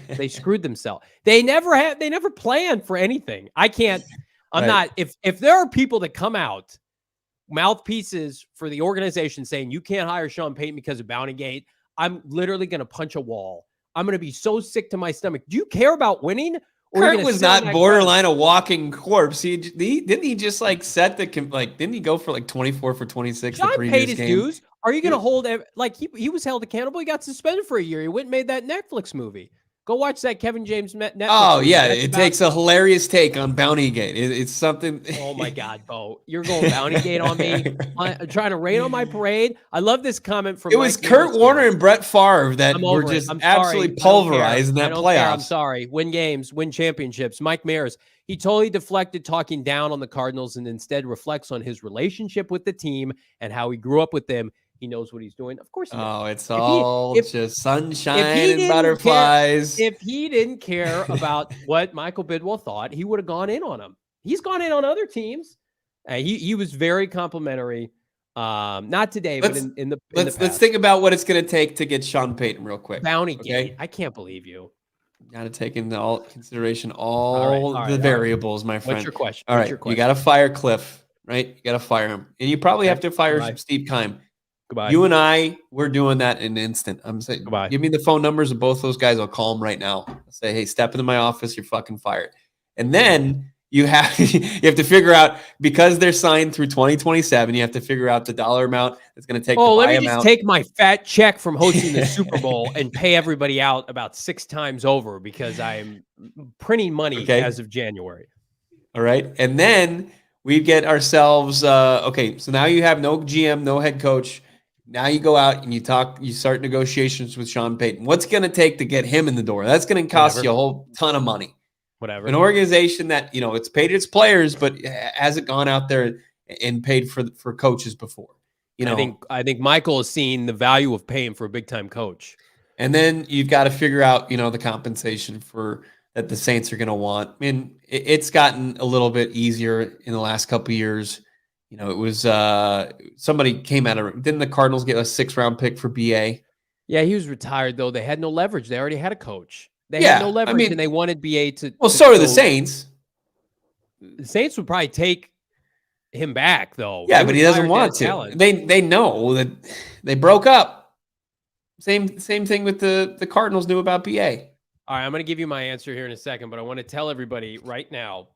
They screwed themselves. They never planned for anything. If there are people that come out, mouthpieces for the organization saying you can't hire Sean Payton because of Bounty Gate, I'm literally going to punch a wall. I'm going to be so sick to my stomach. Do you care about winning? Kurt was not borderline a walking corpse. Didn't he just set didn't he go for 24 for 26 Sean the previous paid his game? dues. Are you going to hold he was held accountable? He got suspended for a year. He went and made that Netflix movie. Go watch that Kevin James Netflix. Oh, yeah. It takes a hilarious take on Bounty Gate. It's something. Oh, my God, Bo. You're going Bounty Gate on me. Trying to rain on my parade. I love this comment from It was Kurt Warner and Brett Favre that were just absolutely pulverized in that playoffs. I'm sorry. Win games, win championships. Mike Maris, he totally deflected talking down on the Cardinals and instead reflects on his relationship with the team and how he grew up with them. He knows what he's doing. Of course he knows. Oh, it's all just sunshine and butterflies. If he didn't care about what Michael Bidwell thought, he would have gone in on him. He's gone in on other teams. He was very complimentary. Not today, but in the past. Let's think about what it's going to take to get Sean Payton real quick. Bounty Gate. I can't believe you. Got to take into consideration all the variables, my friend. What's your question? All right, you got to fire Kliff, right? You got to fire him, and you probably have to fire Steve Keim. Goodbye. You and we're doing that in an instant. I'm saying, goodbye. Give me the phone numbers of both those guys. I'll call them right now. I'll say, hey, step into my office. You're fucking fired. And then you have to figure out, because they're signed through 2027, you have to figure out the dollar amount that's going to take. Oh, let me just take my fat check from hosting the Super Bowl and pay everybody out about 6 times over because I'm printing money as of January. All right. And then we get ourselves, so now you have no GM, no head coach. Now you go out and you start negotiations with Sean Payton. What's going to take to get him in the door? That's going to cost you a whole ton of money. Whatever. An organization that, it's paid its players, but hasn't gone out there and paid for coaches before. I think Michael is seeing the value of paying for a big time coach. And then you've got to figure out, the compensation that the Saints are going to want. I mean, it's gotten a little bit easier in the last couple of years. It was somebody came out of. Didn't the Cardinals get a 6th-round pick for BA? Yeah, he was retired though. They had no leverage. They already had a coach. They had no leverage, and they wanted BA to. Well, so do the Saints. The Saints would probably take him back though. Yeah, but he doesn't want to. Talent. They know that they broke up. Same thing with the Cardinals knew about BA. All right, I'm going to give you my answer here in a second, but I want to tell everybody right now.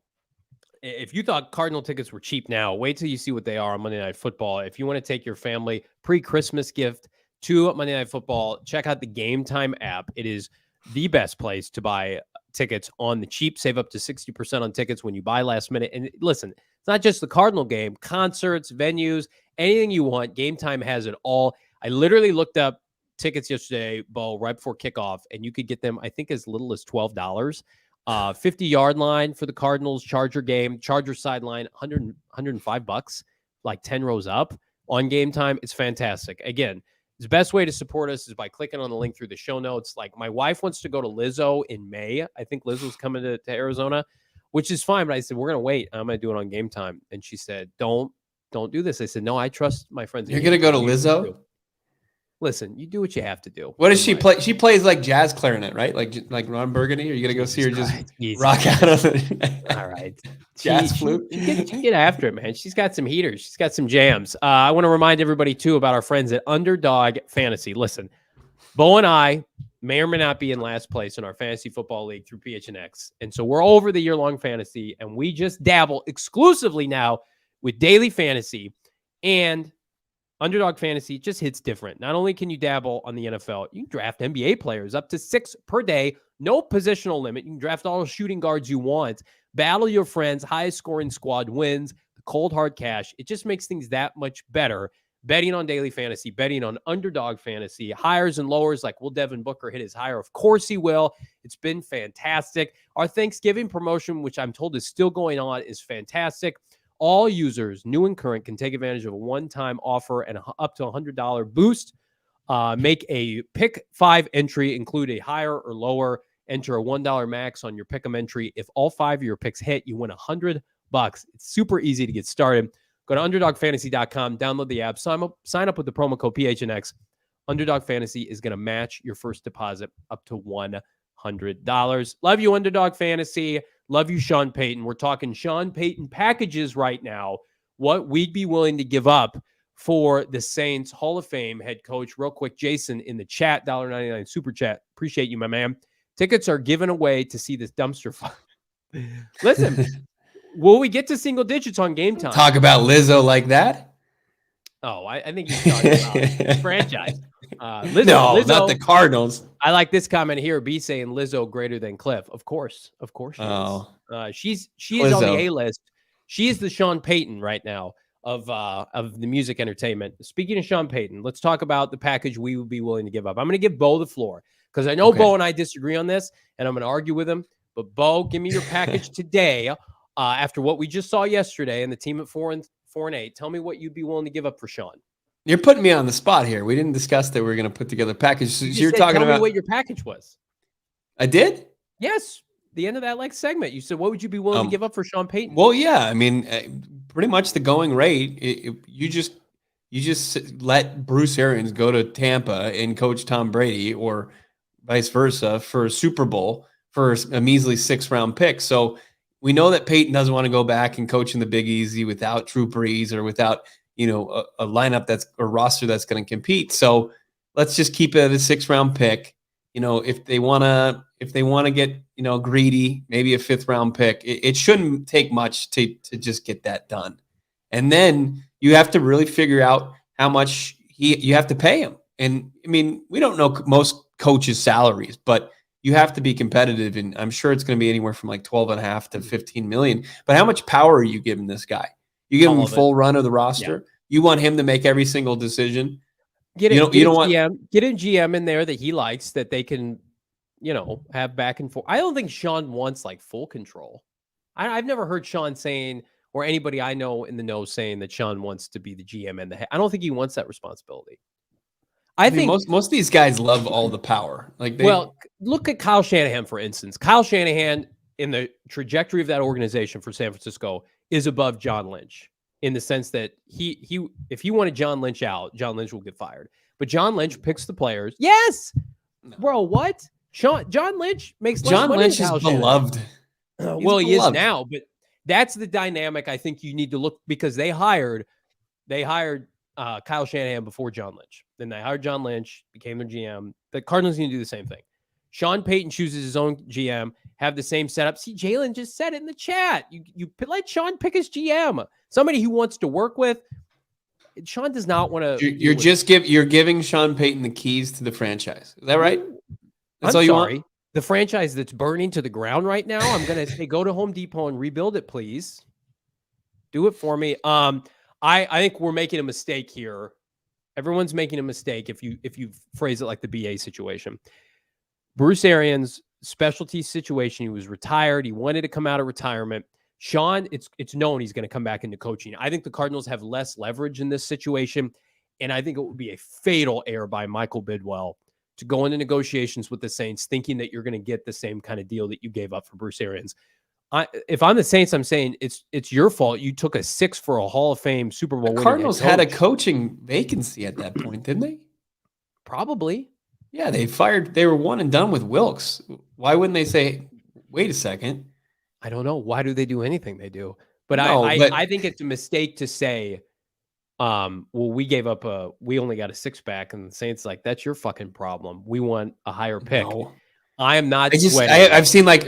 If you thought Cardinal tickets were cheap now, wait till you see what they are on Monday Night Football. If you want to take your family pre-Christmas gift to Monday Night Football, check out the Game Time app. It is the best place to buy tickets on the cheap. Save up to 60% on tickets when you buy last minute. And listen, it's not just the Cardinal game. Concerts, venues, anything you want, Game Time has it all. I literally looked up tickets yesterday, Bo, right before kickoff, and you could get them, I think, as little as $12. 50-yard line for the Cardinals Charger game, Charger sideline, $105, like 10 rows up on Game Time. It's fantastic. Again, the best way to support us is by clicking on the link through the show notes. Like, my wife wants to go to Lizzo in May. I think Lizzo's coming to Arizona, which is fine. But I said, we're going to wait. I'm going to do it on Game Time. And she said, don't do this. I said, no, I trust my friends. You're going to go to Lizzo? Listen, you do what you have to do. What does she play? She plays like jazz clarinet, right? Like Ron Burgundy? Are you going to go see her just rock out on the all right. jazz flute? She can get after it, man. She's got some heaters. She's got some jams. I want to remind everybody, too, about our friends at Underdog Fantasy. Listen, Bo and I may or may not be in last place in our fantasy football league through PHNX. And so we're over the year-long fantasy, and we just dabble exclusively now with daily fantasy. And Underdog Fantasy just hits different. Not only can you dabble on the NFL, you can draft NBA players up to 6 per day. No positional limit. You can draft all the shooting guards you want. Battle your friends. Highest scoring squad wins. The cold hard cash. It just makes things that much better. Betting on daily fantasy, betting on Underdog Fantasy, hires and lowers, like will Devin Booker hit his higher? Of course he will. It's been fantastic. Our Thanksgiving promotion, which I'm told is still going on, is fantastic. All users, new and current, can take advantage of a one-time offer and up to $100 boost. Make a pick 5 entry, include a higher or lower. Enter a $1 max on your pick'em entry. If all 5 of your picks hit, you win $100. It's super easy to get started. Go to UnderdogFantasy.com, download the app, sign up with the promo code PHNX. Underdog Fantasy is going to match your first deposit up to $100. Love you, Underdog Fantasy. Love you, Sean Payton. We're talking Sean Payton packages right now, what we'd be willing to give up for the Saints Hall of Fame head coach. Real quick, Jason in the chat, $1.99 super chat. Appreciate you, my man. Tickets are given away to see this dumpster fire. Listen. Will we get to single digits on game time? Talk about Lizzo like that? Oh, I think he's talking about franchise. Lizzo, not the Cardinals. I like this comment here. B saying Lizzo greater than Kliff. Of course she is. She is on the A list. She is the Sean Payton right now of the music entertainment. Speaking of Sean Payton, let's talk about the package we would be willing to give up. I'm going to give Bo the floor because I know Bo and I disagree on this, and I'm going to argue with him. But Bo, give me your package today. After what we just saw yesterday and the team at 4-8, tell me what you'd be willing to give up for Sean. You're putting me on the spot here. We didn't discuss that we were going to put together a package. So you're talking tell about me what your package was. I did? Yes. The end of that segment. You said, what would you be willing to give up for Sean Payton? Well, yeah. I mean, pretty much the going rate. You just let Bruce Arians go to Tampa and coach Tom Brady, or vice versa, for a Super Bowl for a measly 6th-round pick. So we know that Payton doesn't want to go back and coach in the Big Easy without Drew Brees or without, a lineup or roster that's going to compete. So let's just keep it at a 6th-round pick. If they want to get, greedy, maybe a 5th-round pick. It shouldn't take much to just get that done. And then you have to really figure out how much you have to pay him. And I mean, we don't know most coaches' salaries, but you have to be competitive, and I'm sure it's going to be anywhere from like 12.5 to 15 million. But how much power are you giving this guy? You give him full run of the roster. Yeah. You want him to make every single decision. Get a GM in there that he likes, that they can, have back and forth. I don't think Sean wants like full control. I've never heard Sean saying, or anybody I know in the know saying, that Sean wants to be the GM and the head. I don't think he wants that responsibility. I think most of these guys love all the power. Look at Kyle Shanahan, for instance. Kyle Shanahan, in the trajectory of that organization for San Francisco, is above John Lynch in the sense that if he wanted John Lynch out, John Lynch will get fired. But John Lynch picks the players. Yes, bro. What? John Lynch makes less money Lynch than Kyle is beloved. Well, he is now, but that's the dynamic I think you need to look, because they hired Kyle Shanahan before John Lynch. Then they hired John Lynch, became their GM. The Cardinals need to do the same thing. Sean Payton chooses his own GM, have the same setup. See, Jalen just said it in the chat. You let Sean pick his GM. Somebody who wants to work with. Sean does not want to. You're giving Sean Payton the keys to the franchise. Is that right? That's all you want? The franchise that's burning to the ground right now. I'm going to say, go to Home Depot and rebuild it, please. Do it for me. I think we're making a mistake here. Everyone's making a mistake if you phrase it like the BA situation. Bruce Arians' specialty situation, he was retired. He wanted to come out of retirement. Sean, it's known he's going to come back into coaching. I think the Cardinals have less leverage in this situation, and I think it would be a fatal error by Michael Bidwell to go into negotiations with the Saints thinking that you're going to get the same kind of deal that you gave up for Bruce Arians. If I'm the Saints, I'm saying it's your fault. You took a 6 for a Hall of Fame Super Bowl winning. The Cardinals had a coaching vacancy at that point, didn't they? Probably. Yeah, they were one and done with Wilkes. Why wouldn't they say, wait a second? I don't know. Why do they do anything they do? But I think it's a mistake to say, well, we only got a 6-pack, and the Saints like, that's your fucking problem. We want a higher pick. No. I am not I've seen like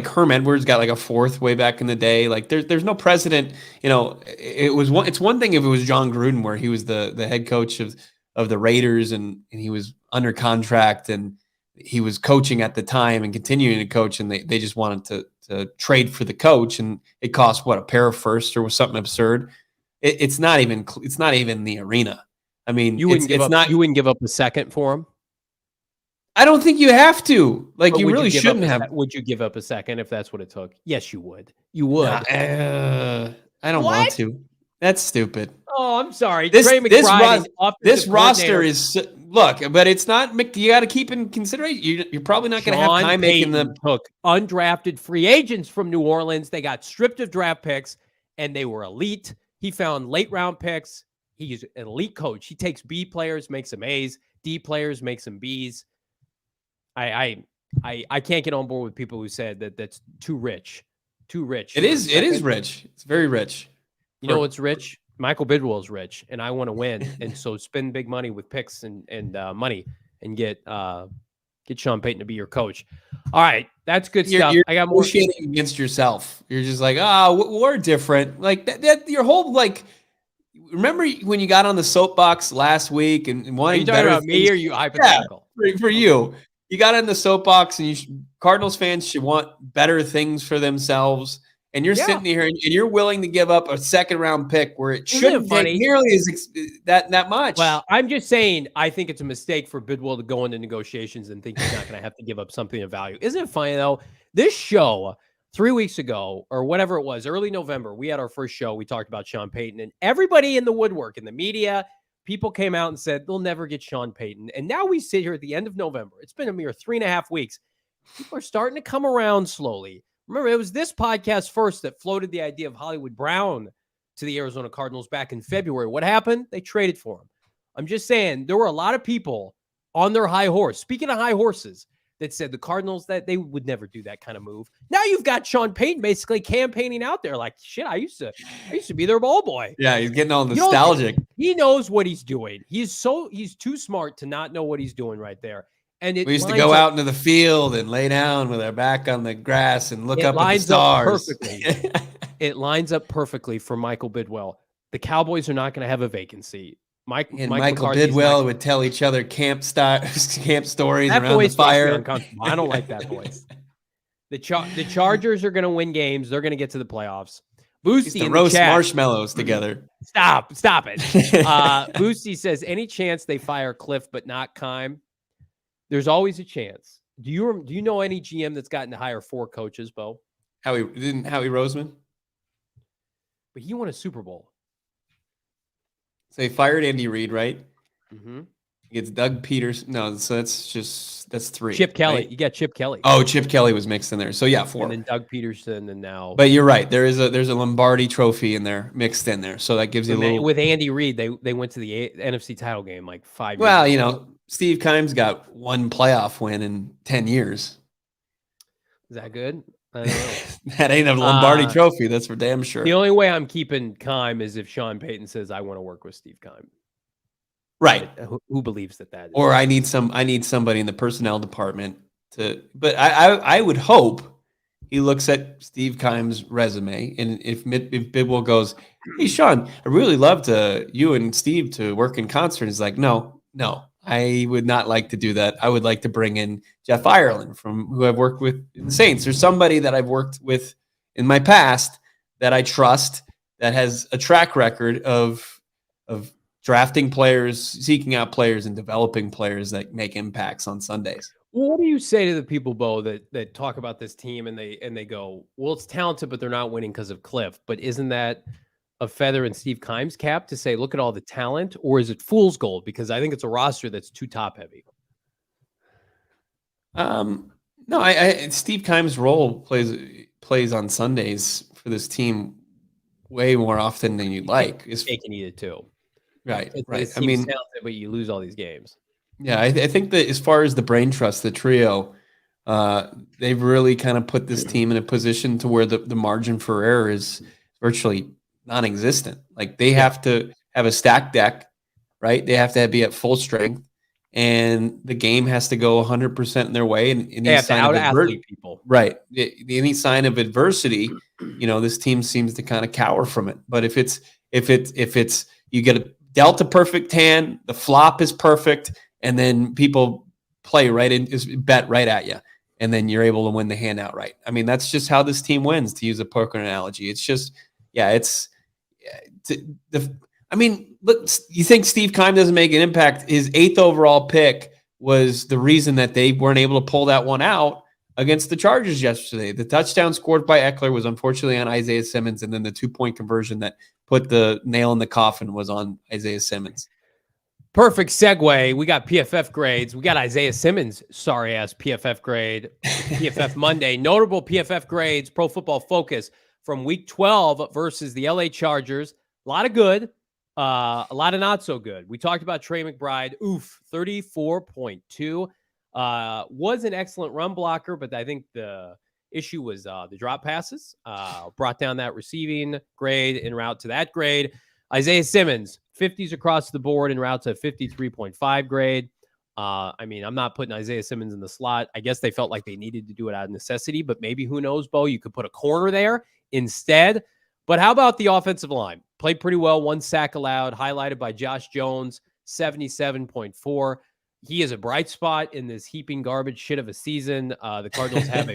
Herm Edwards got like a 4th way back in the day. Like there's no precedent. It's one thing if it was John Gruden where he was the head coach of the Raiders and he was under contract and he was coaching at the time and continuing to coach, and they just wanted to trade for the coach, and it cost a pair of firsts or was something absurd. It's not even the arena. I mean, you wouldn't give up a second for him. I don't think you have to. Like, But you really shouldn't have. Would you give up a second if that's what it took? Yes, you would. You would. I don't want to. That's stupid. Oh, I'm sorry. This roster roster is but it's not. You got to keep in consideration. You're probably not going to have time making them. Took undrafted free agents from New Orleans. They got stripped of draft picks, and they were elite. He found late round picks. He's an elite coach. He takes B players, makes them A's. D players, makes them B's. I can't get on board with people who said that's too rich. Too rich. It is rich. It's very rich. You know what's rich? Michael Bidwell is rich, and I want to win. And so spend big money with picks and money and get Sean Payton to be your coach. All right, that's good stuff. You're I got more negotiating against yourself. You're just like, we're different. Like that your whole like. Remember when you got on the soapbox last week and wanting Are you talking better about me or you hypothetical? Yeah, for you. You got in the soapbox, and Cardinals fans should want better things for themselves. And you're sitting here, and you're willing to give up a 2nd-round pick where it shouldn't take nearly that much. Well, I'm just saying, I think it's a mistake for Bidwell to go into negotiations and think he's not going to have to give up something of value. Isn't it funny though? This show 3 weeks ago, or whatever it was, early November, we had our first show. We talked about Sean Payton, and everybody in the woodwork, in the media, people came out and said they'll never get Sean Payton. And now we sit here at the end of November. It's been a mere 3.5 weeks. People are starting to come around slowly. Remember, it was this podcast first that floated the idea of Hollywood Brown to the Arizona Cardinals back in February. What happened? They traded for him. I'm just saying, there were a lot of people on their high horse. Speaking of high horses, that said the Cardinals that they would never do that kind of move. Now you've got Sean Payton basically campaigning out there like, shit, I used to be their ball boy. Yeah, he's getting all nostalgic. He knows what he's doing. He's too smart to not know what he's doing right there. And we used to go out into the field and lay down with our back on the grass and look up at the stars. It lines up perfectly for Michael Bidwell. The Cowboys are not going to have a vacancy. Michael Bidwell would tell each other camp stories around the fire. I don't like that voice. The Chargers are going to win games. They're going to get to the playoffs. Boosty in roast the chat, marshmallows together. Stop it. Boosty says, any chance they fire Kliff but not Keim? There's always a chance. Do you know any GM that's gotten to hire 4 coaches, Bo? Howie Roseman? But he won a Super Bowl. So they fired Andy Reid, right? Mm-hmm. It's Doug Peters. No, so that's 3. Chip Kelly. Right? You got Chip Kelly. Oh, Chip Kelly was mixed in there. So yeah, 4. And then Doug Peterson, and now. But you're right. There's a Lombardi trophy in there, mixed in there. So that gives you a little. With Andy Reid, they went to the NFC title game like 5 years ago. Well, you know, Steve Keim's got 1 playoff win in 10 years. Is that good? I don't know. That ain't a Lombardi trophy. That's for damn sure. The only way I'm keeping Keim is if Sean Payton says, I want to work with Steve Keim. Right. Who believes that is? Or I need somebody in the personnel department to, but I would hope he looks at Steve Keim's resume, and if Bidwell goes, hey Sean, I really love you and Steve to work in concert. He's like, no, I would not like to do that. I would like to bring in Jeff Ireland from who I've worked with in the Saints, or somebody that I've worked with in my past that I trust, that has a track record of drafting players, seeking out players, and developing players that make impacts on Sundays. Well, what do you say to the people, Bo, that talk about this team and they go, well, it's talented, but they're not winning because of Kliff. But isn't that a feather in Steve Keim's cap to say, look at all the talent, or is it fool's gold? Because I think it's a roster that's too top heavy. No, I Steve Keim's role plays on Sundays for this team way more often than you'd like. It's taking you too. Right. I mean, talented, but you lose all these games. Yeah, I think that as far as the brain trust, the trio, they've really kind of put this team in a position to where the margin for error is virtually non-existent. Like they have to have a stacked deck, right? They have to be at full strength, and the game has to go 100% in their way. And They have to out-athlete people. Right. Any sign of adversity, this team seems to kind of cower from it. But if it's you get a Delta perfect hand, the flop is perfect, and then people play right in, bet right at you, and then you're able to win the hand outright. I mean, that's just how this team wins, to use a poker analogy. It's just, look, you think Steve Keim doesn't make an impact? His 8th overall pick was the reason that they weren't able to pull that one out against the Chargers yesterday. The touchdown scored by Eckler was unfortunately on Isaiah Simmons, and then the 2-point conversion that put the nail in the coffin was on Isaiah Simmons. Perfect segue. We got PFF grades. We got Isaiah Simmons, sorry-ass PFF grade, PFF Monday. Notable PFF grades, Pro Football Focus, from Week 12 versus the LA Chargers. A lot of good, a lot of not so good. We talked about Trey McBride. 34.2. Was an excellent run blocker, but I think the issue was the drop passes. Brought down that receiving grade en route to that grade. Isaiah Simmons, 50s across the board en route to 53.5 grade. I mean, I'm not putting Isaiah Simmons in the slot. I guess they felt like they needed to do it out of necessity, but maybe, who knows, Bo, you could put a corner there instead. But how about the offensive line? Played pretty well, 1 sack allowed, highlighted by Josh Jones, 77.4. He is a bright spot in this heaping garbage shit of a season. The Cardinals have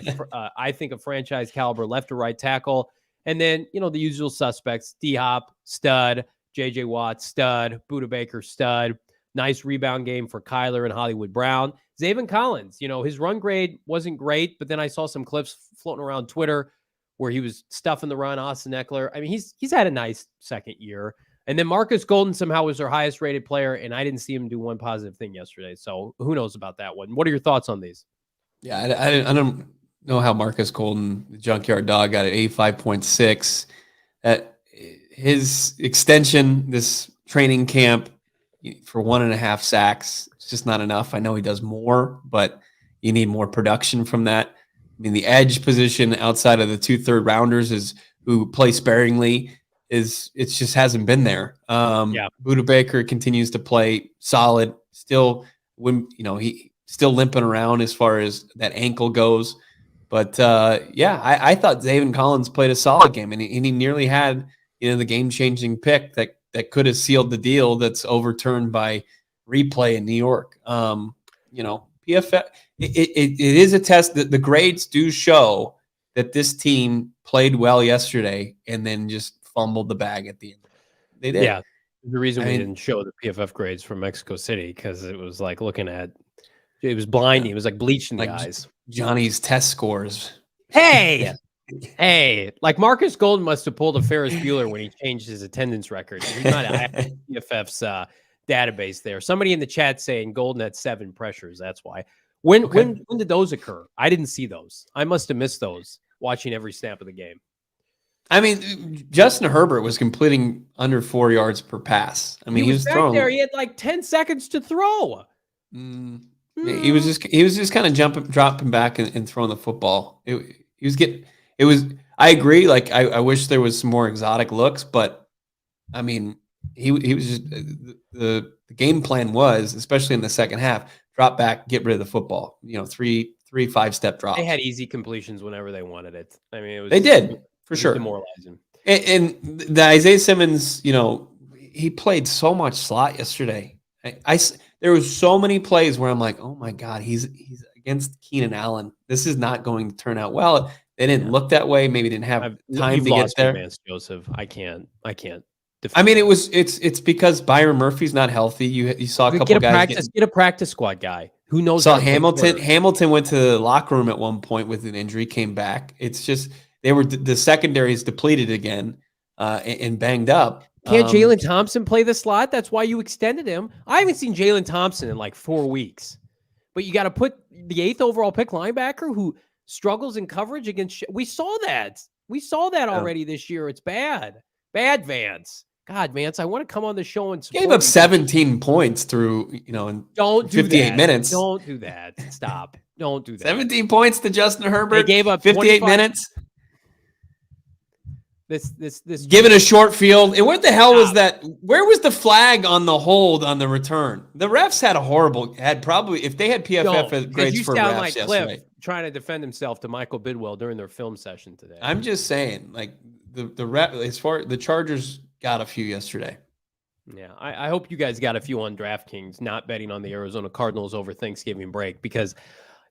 I think, a franchise caliber left or right tackle. And then, the usual suspects, D-Hop, stud, J.J. Watt, stud, Budda Baker, stud. Nice rebound game for Kyler and Hollywood Brown. Zaven Collins, his run grade wasn't great, but then I saw some clips floating around Twitter where he was stuffing the run, Austin Eckler. I mean, he's had a nice second year. And then Marcus Golden somehow was their highest rated player, and I didn't see him do one positive thing yesterday. So who knows about that one? What are your thoughts on these? Yeah, I don't know how Marcus Golden, the junkyard dog, got at 85.6. His extension, this training camp, for 1.5 sacks, it's just not enough. I know he does more, but you need more production from that. I mean, the edge position outside of the 2 third-rounders who play sparingly it just hasn't been there. Budda Baker continues to play solid. Still, he still limping around as far as that ankle goes. But I thought Zaven Collins played a solid game, and he nearly had the game-changing pick that could have sealed the deal. That's overturned by replay in New York. PFF. It is a test that the grades do show that this team played well yesterday and then just fumbled the bag at the end. They did. Yeah. The reason we didn't show the PFF grades from Mexico City, because it was like it was blinding. Yeah. It was like bleaching the eyes. Johnny's test scores. Hey, hey, like Marcus Golden must have pulled a Ferris Bueller when he changed his attendance record. He might have had PFF's database there. Somebody in the chat saying Golden had 7 pressures. That's why. When did those occur? I didn't see those. I must have missed those watching every snap of the game. I mean, Justin Herbert was completing under 4 yards per pass. I mean, he was throwing there. He had like 10 seconds to throw. He was just kind of dropping back and throwing the football. I agree. Like, I wish there was some more exotic looks, but I mean, he was just the game plan was, especially in the second half, drop back, get rid of the football. 3 5-step drops. They had easy completions whenever they wanted it. I mean, they did. For sure. Demoralizing. And the Isaiah Simmons, he played so much slot yesterday. There was so many plays where I'm like, oh my God, he's against Keenan Allen. This is not going to turn out well. They didn't look that way. Maybe didn't have time to get there. Vance Joseph. I can't. I mean, it's because Byron Murphy's not healthy. You saw a couple guys get a practice squad guy. Who knows? Saw Hamilton. Hamilton went to the locker room at one point with an injury, came back. It's just the secondary is depleted again and banged up. Can't Jalen Thompson play the slot? That's why you extended him. I haven't seen Jalen Thompson in like 4 weeks. But you got to put the 8th overall pick linebacker who struggles in coverage against. We saw that. Already this year. It's bad. Bad, Vance. God, Vance, I want to come on the show and support. Gave up 17 points through, in 58 minutes. Don't do that. Stop. Don't do that. 17 points to Justin Herbert. They gave up 58 minutes. This given a short field. And what the hell was that? Where was the flag on the hold on the return? The refs had probably, if they had PFF grades for refs like yesterday. Kliff trying to defend himself to Michael Bidwell during their film session today. I'm just saying, like the rep, as far the Chargers got a few yesterday. Yeah, I hope you guys got a few on DraftKings, not betting on the Arizona Cardinals over Thanksgiving break, because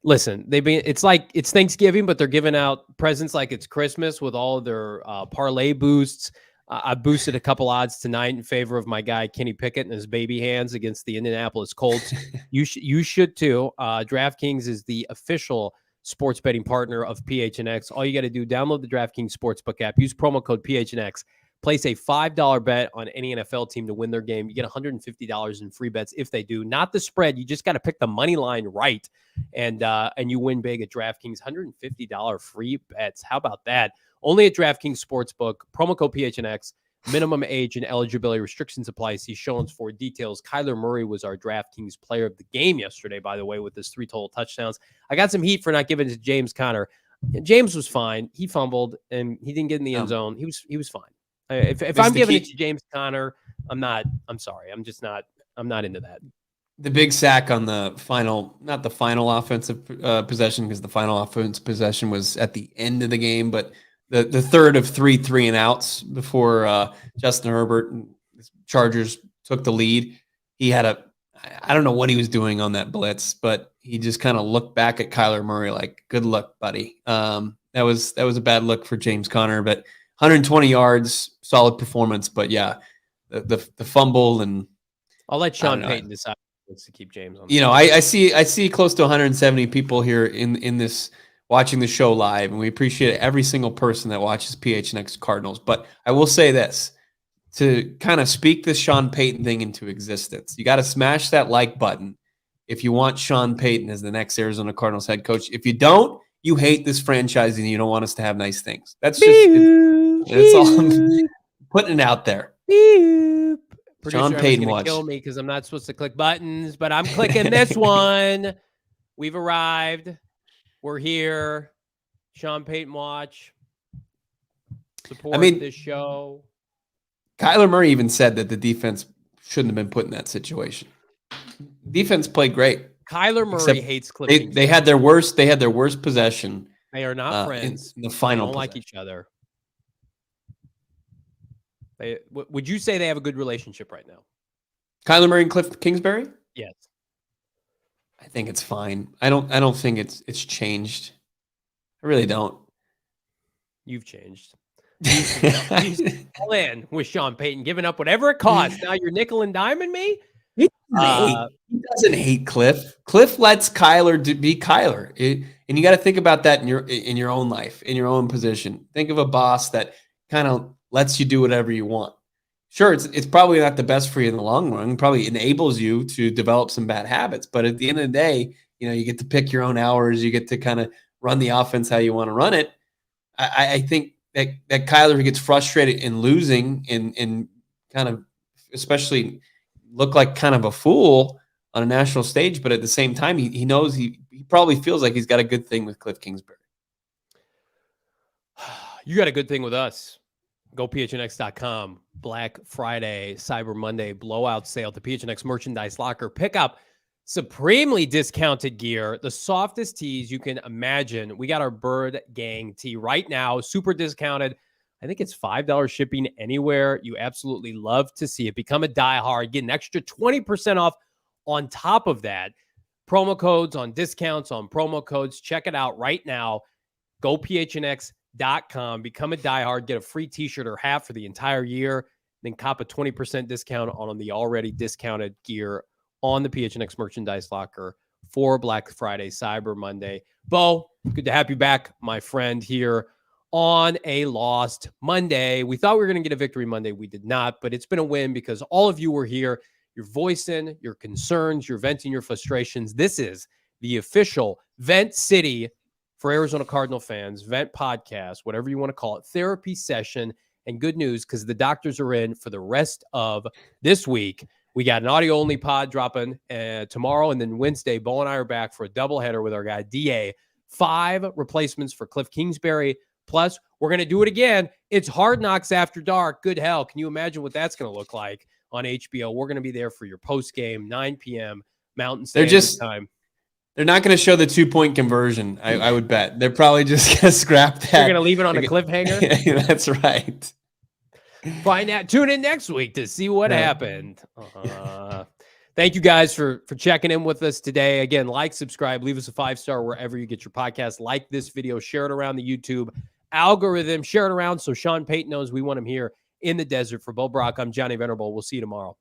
listen, it's like it's Thanksgiving, but they're giving out presents like it's Christmas with all of their parlay boosts. I boosted a couple odds tonight in favor of my guy Kenny Pickett and his baby hands against the Indianapolis Colts. You should too. DraftKings is the official sports betting partner of PHNX. All you got to do, download the DraftKings Sportsbook app, use promo code PHNX, place a $5 bet on any NFL team to win their game. You get $150 in free bets if they do. Not the spread. You just got to pick the money line right, and you win big at DraftKings. $150 free bets. How about that? Only at DraftKings Sportsbook. Promo code PHNX. Minimum age and eligibility restrictions apply. See show notes for details. Kyler Murray was our DraftKings player of the game yesterday, by the way, with his 3 total touchdowns. I got some heat for not giving it to James Conner. James was fine. He fumbled and he didn't get in the end zone. He was fine. If I'm giving it to James Conner, I'm sorry. I'm not into that. The big sack on the final, not the final offensive possession, because the final offensive possession was at the end of the game, but the third of 3 and outs before Justin Herbert and the Chargers took the lead. He had I don't know what he was doing on that blitz, but he just kind of looked back at Kyler Murray like, good luck, buddy. That was a bad look for James Conner, but 120 yards, solid performance. But yeah, the fumble, and I'll let Sean Payton decide to keep James on. I see close to 170 people here in this watching the show live, and we appreciate every single person that watches PHNX Cardinals. But I will say this, to kind of speak this Sean Payton thing into existence, you got to smash that like button if you want Sean Payton as the next Arizona Cardinals head coach. If you don't, you hate this franchise and you don't want us to have nice things. That's just that's all I'm putting it out there. Sean Payton watch. Kill me because I'm not supposed to click buttons, but I'm clicking this one. We've arrived. We're here. Sean Payton watch. Support this show. Kyler Murray even said that the defense shouldn't have been put in that situation. Defense played great. Kyler Murray hates Kliff Kingsbury. They had their worst possession. They are not friends. In the final, they don't like each other. Would you say they have a good relationship right now? Kyler Murray and Kliff Kingsbury? Yes. I think it's fine. I don't think it's changed. I really don't. You've changed. He's all in with Sean Payton, giving up whatever it costs. Now you're nickel and diming me? He doesn't hate Kliff. Kliff lets Kyler be Kyler. And you got to think about that in your own life, in your own position. Think of a boss that kind of lets you do whatever you want. Sure, it's probably not the best for you in the long run. It probably enables you to develop some bad habits. But at the end of the day, you get to pick your own hours. You get to kind of run the offense how you want to run it. I think that Kyler gets frustrated in losing and kind of especially look like kind of a fool on a national stage. But at the same time, he knows he probably feels like he's got a good thing with Kliff Kingsbury. You got a good thing with us. Go PHNX.com. Black Friday, Cyber Monday blowout sale to PHNX merchandise locker. Pick up supremely discounted gear, the softest tees you can imagine. We got our Bird Gang tee right now, super discounted. I think it's $5 shipping anywhere. You absolutely love to see it. Become a diehard. Get an extra 20% off on top of that. Promo codes on discounts on promo codes. Check it out right now. Go PHNX.com. Become a diehard. Get a free t-shirt or hat for the entire year. Then cop a 20% discount on the already discounted gear on the PHNX merchandise locker for Black Friday, Cyber Monday. Bo, good to have you back, my friend, here on a lost Monday. We thought we were going to get a victory Monday. We did not, but it's been a win because all of you were here. You're voicing your concerns. You're venting your frustrations. This is the official Vent City for Arizona Cardinal fans, Vent podcast, whatever you want to call it, therapy session. And good news, because the doctors are in for the rest of this week. We got an audio-only pod dropping tomorrow, and then Wednesday, Bo and I are back for a doubleheader with our guy, DA. 5 replacements for Kliff Kingsbury. Plus, we're going to do it again. It's Hard Knocks After Dark. Good hell. Can you imagine what that's going to look like on HBO? We're going to be there for your post game, 9 p.m. Mountain Standard Time. They're not going to show the 2-point conversion. I would bet they're probably just going to scrap that. They're going to leave it on a cliffhanger. That's right. Find out. Tune in next week to see what happened. Thank you guys for checking in with us today. Again, like, subscribe, leave us a 5-star wherever you get your podcast. Like this video, share it around the YouTube algorithm, share it around so Sean Payton knows we want him here in the desert. For Bo Brock, I'm Johnny Venerable. We'll see you tomorrow.